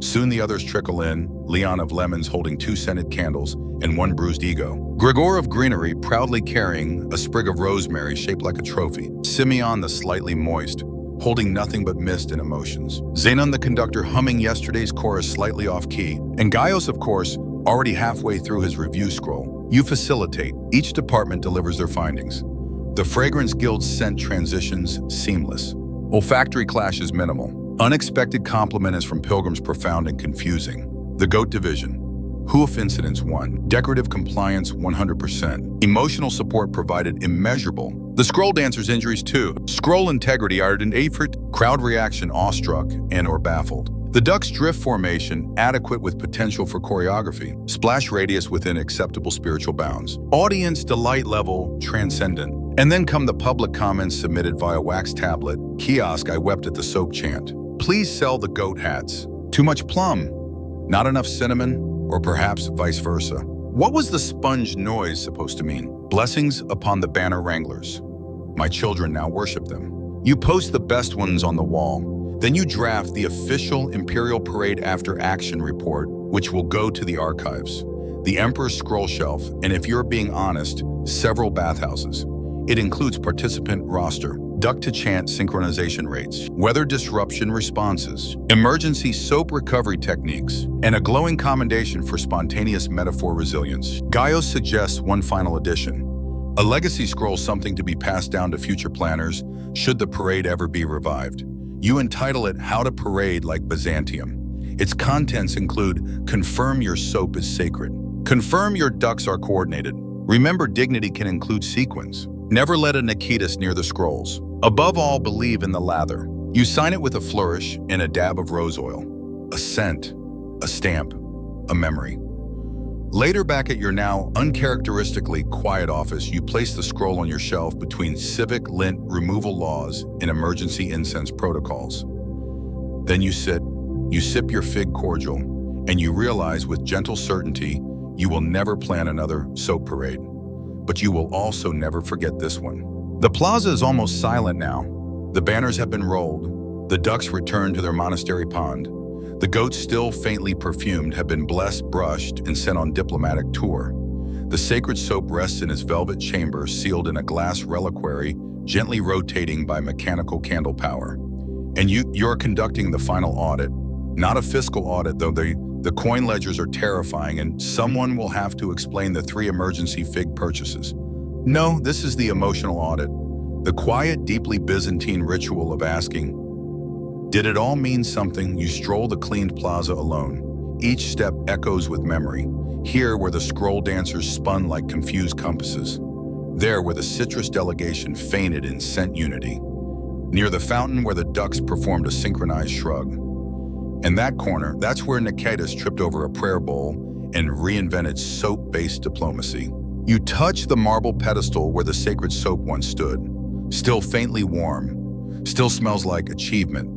Soon the others trickle in, Leon of Lemons holding 2 scented candles and 1 bruised ego. Gregor of Greenery proudly carrying a sprig of rosemary shaped like a trophy. Simeon the slightly moist, holding nothing but mist and emotions. Zenon the conductor humming yesterday's chorus slightly off-key. And Gaius, of course, already halfway through his review scroll. You facilitate. Each department delivers their findings. The Fragrance Guild's scent transitions seamless. Olfactory clash is minimal. Unexpected compliment is from Pilgrims profound and confusing. The Goat Division. Hoof incidents 1. Decorative compliance 100%. Emotional support provided immeasurable. The Scroll Dancer's injuries 2. Scroll integrity ardent effort. Crowd reaction awestruck and or baffled. The Duck's drift formation adequate with potential for choreography. Splash radius within acceptable spiritual bounds. Audience delight level transcendent. And then come the public comments submitted via wax tablet. Kiosk, I wept at the soap chant. Please sell the goat hats. Too much plum. Not enough cinnamon. Or perhaps vice versa. What was the sponge noise supposed to mean? Blessings upon the banner wranglers. My children now worship them. You post the best ones on the wall. Then you draft the official Imperial Parade After Action report, which will go to the archives, the Emperor's Scroll Shelf, and if you're being honest, several bathhouses. It includes participant roster, duck-to-chant synchronization rates, weather disruption responses, emergency soap recovery techniques, and a glowing commendation for spontaneous metaphor resilience. Gaius suggests one final addition. A legacy scroll, something to be passed down to future planners should the parade ever be revived. You entitle it How to Parade Like Byzantium. Its contents include confirm your soap is sacred, confirm your ducks are coordinated, remember dignity can include sequins, never let a Nikitas near the scrolls, above all believe in the lather. You sign it with a flourish and a dab of rose oil, a scent, a stamp, a memory. Later, back at your now uncharacteristically quiet office, you place the scroll on your shelf between civic lint removal laws and emergency incense protocols. Then you sip your fig cordial, and you realize with gentle certainty you will never plan another soap parade. But you will also never forget this one. The plaza is almost silent now. The banners have been rolled. The ducks return to their monastery pond. The goats, still faintly perfumed, have been blessed, brushed, and sent on diplomatic tour. The sacred soap rests in his velvet chamber, sealed in a glass reliquary, gently rotating by mechanical candle power. And you're conducting the final audit. Not a fiscal audit, though the coin ledgers are terrifying, and someone will have to explain the 3 emergency fig purchases. No, this is the emotional audit. The quiet, deeply Byzantine ritual of asking, did it all mean something? You stroll the cleaned plaza alone. Each step echoes with memory. Here, where the scroll dancers spun like confused compasses. There, where the citrus delegation fainted in scent unity. Near the fountain, where the ducks performed a synchronized shrug. In that corner, that's where Nikitas tripped over a prayer bowl and reinvented soap-based diplomacy. You touch the marble pedestal where the sacred soap once stood. Still faintly warm. Still smells like achievement.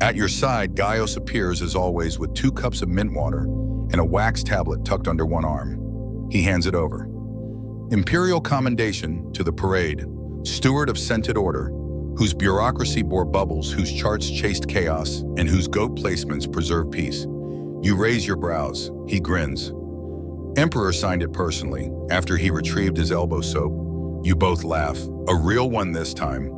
At your side, Gaius appears as always with 2 cups of mint water and a wax tablet tucked under one arm. He hands it over. Imperial commendation to the parade, steward of scented order, whose bureaucracy bore bubbles, whose charts chased chaos, and whose goat placements preserved peace. You raise your brows. He grins. Emperor signed it personally. After he retrieved his elbow soap, you both laugh. A real one this time.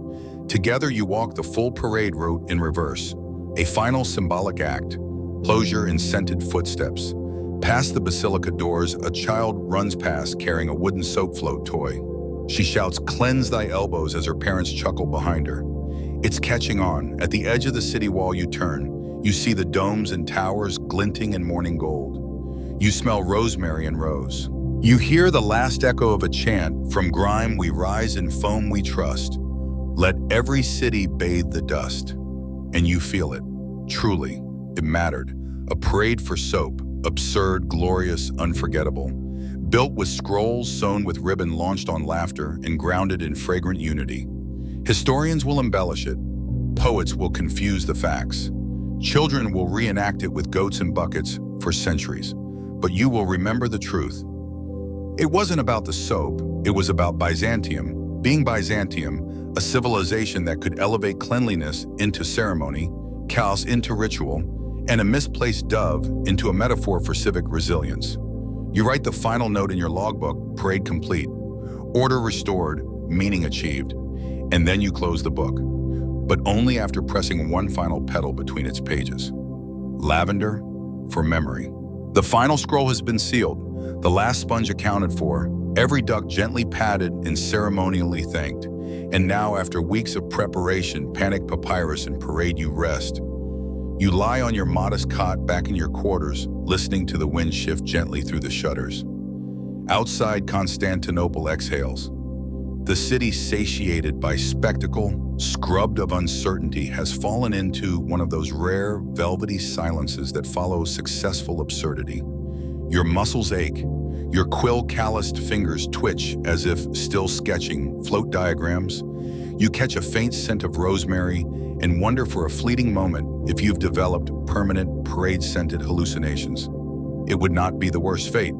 Together you walk the full parade route in reverse. A final symbolic act, closure in scented footsteps. Past the basilica doors, a child runs past carrying a wooden soap float toy. She shouts, "Cleanse thy elbows," as her parents chuckle behind her. It's catching on. At the edge of the city wall you turn. You see the domes and towers glinting in morning gold. You smell rosemary and rose. You hear the last echo of a chant, "From grime we rise, in foam we trust. Let every city bathe the dust." And you feel it. Truly, it mattered. A parade for soap, absurd, glorious, unforgettable. Built with scrolls sewn with ribbon, launched on laughter, and grounded in fragrant unity. Historians will embellish it. Poets will confuse the facts. Children will reenact it with goats and buckets for centuries. but you will remember the truth. It wasn't about the soap, it was about Byzantium. Being Byzantium, a civilization that could elevate cleanliness into ceremony, chaos into ritual, and a misplaced dove into a metaphor for civic resilience. You write the final note in your logbook, parade complete, order restored, meaning achieved, and then you close the book, but only after pressing one final petal between its pages. Lavender for memory. The final scroll has been sealed, the last sponge accounted for, every duck gently patted and ceremonially thanked. And now, after weeks of preparation, panic papyrus, and parade, you rest. You lie on your modest cot back in your quarters, listening to the wind shift gently through the shutters. Outside, Constantinople exhales. The city, satiated by spectacle, scrubbed of uncertainty, has fallen into one of those rare, velvety silences that follow successful absurdity. Your muscles ache, your quill-calloused fingers twitch as if still sketching float diagrams. You catch a faint scent of rosemary and wonder for a fleeting moment if you've developed permanent parade-scented hallucinations. It would not be the worst fate.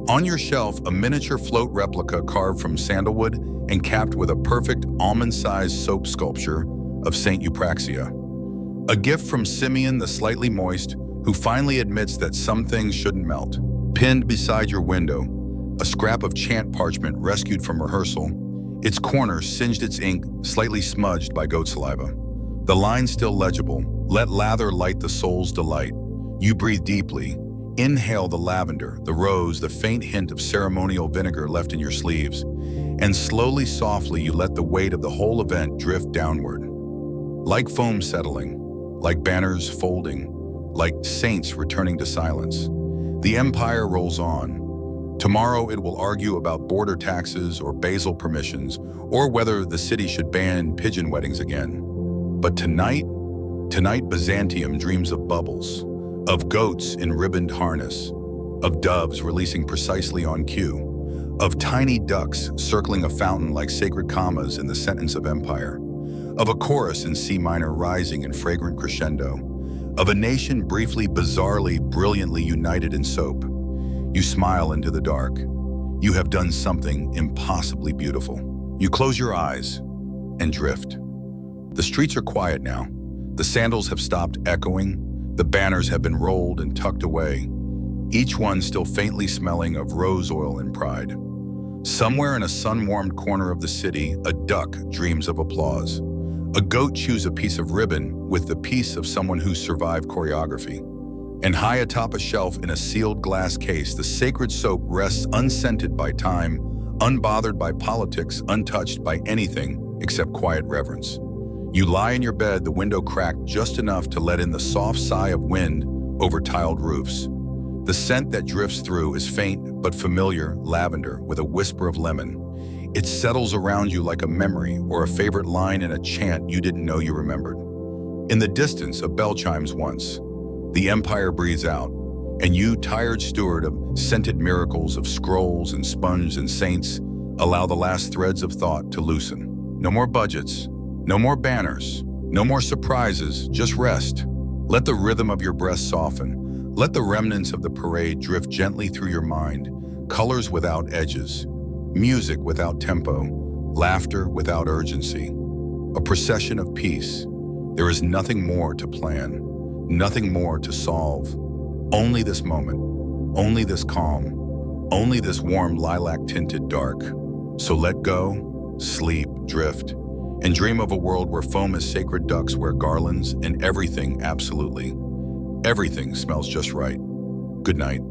On your shelf, a miniature float replica carved from sandalwood and capped with a perfect almond-sized soap sculpture of Saint Eupraxia. A gift from Simeon the slightly moist, who finally admits that some things shouldn't melt. Pinned beside your window, a scrap of chant parchment rescued from rehearsal. Its corner singed, its ink slightly smudged by goat saliva. The line still legible, let lather light the soul's delight. You breathe deeply, inhale the lavender, the rose, the faint hint of ceremonial vinegar left in your sleeves, and slowly, softly, you let the weight of the whole event drift downward. Like foam settling, like banners folding, like saints returning to silence. The empire rolls on. Tomorrow it will argue about border taxes or basil permissions, or whether the city should ban pigeon weddings again. But tonight Byzantium dreams of bubbles, of goats in ribboned harness, of doves releasing precisely on cue, of tiny ducks circling a fountain like sacred commas in the sentence of empire, of a chorus in C minor rising in fragrant crescendo, of a nation briefly, bizarrely, brilliantly united in soap. You smile into the dark. You have done something impossibly beautiful. You close your eyes and drift. The streets are quiet now. The sandals have stopped echoing. The banners have been rolled and tucked away, each one still faintly smelling of rose oil and pride. Somewhere in a sun-warmed corner of the city, a duck dreams of applause. A goat chews a piece of ribbon with the peace of someone who survived choreography. And high atop a shelf in a sealed glass case, the sacred soap rests unscented by time, unbothered by politics, untouched by anything except quiet reverence. You lie in your bed, the window cracked just enough to let in the soft sigh of wind over tiled roofs. The scent that drifts through is faint but familiar, lavender with a whisper of lemon. It settles around you like a memory or a favorite line in a chant you didn't know you remembered. In the distance, a bell chimes once. The empire breathes out, and you, tired steward of scented miracles of scrolls and sponge and saints, allow the last threads of thought to loosen. No more budgets, no more banners, no more surprises, just rest. Let the rhythm of your breath soften. Let the remnants of the parade drift gently through your mind, colors without edges, music without tempo, laughter without urgency. A procession of peace. There is nothing more to plan, nothing more to solve. Only this moment, only this calm, only this warm lilac-tinted dark. So let go, sleep, drift, and dream of a world where foam is sacred ducks wear garlands and everything, absolutely everything, smells just right. Good night.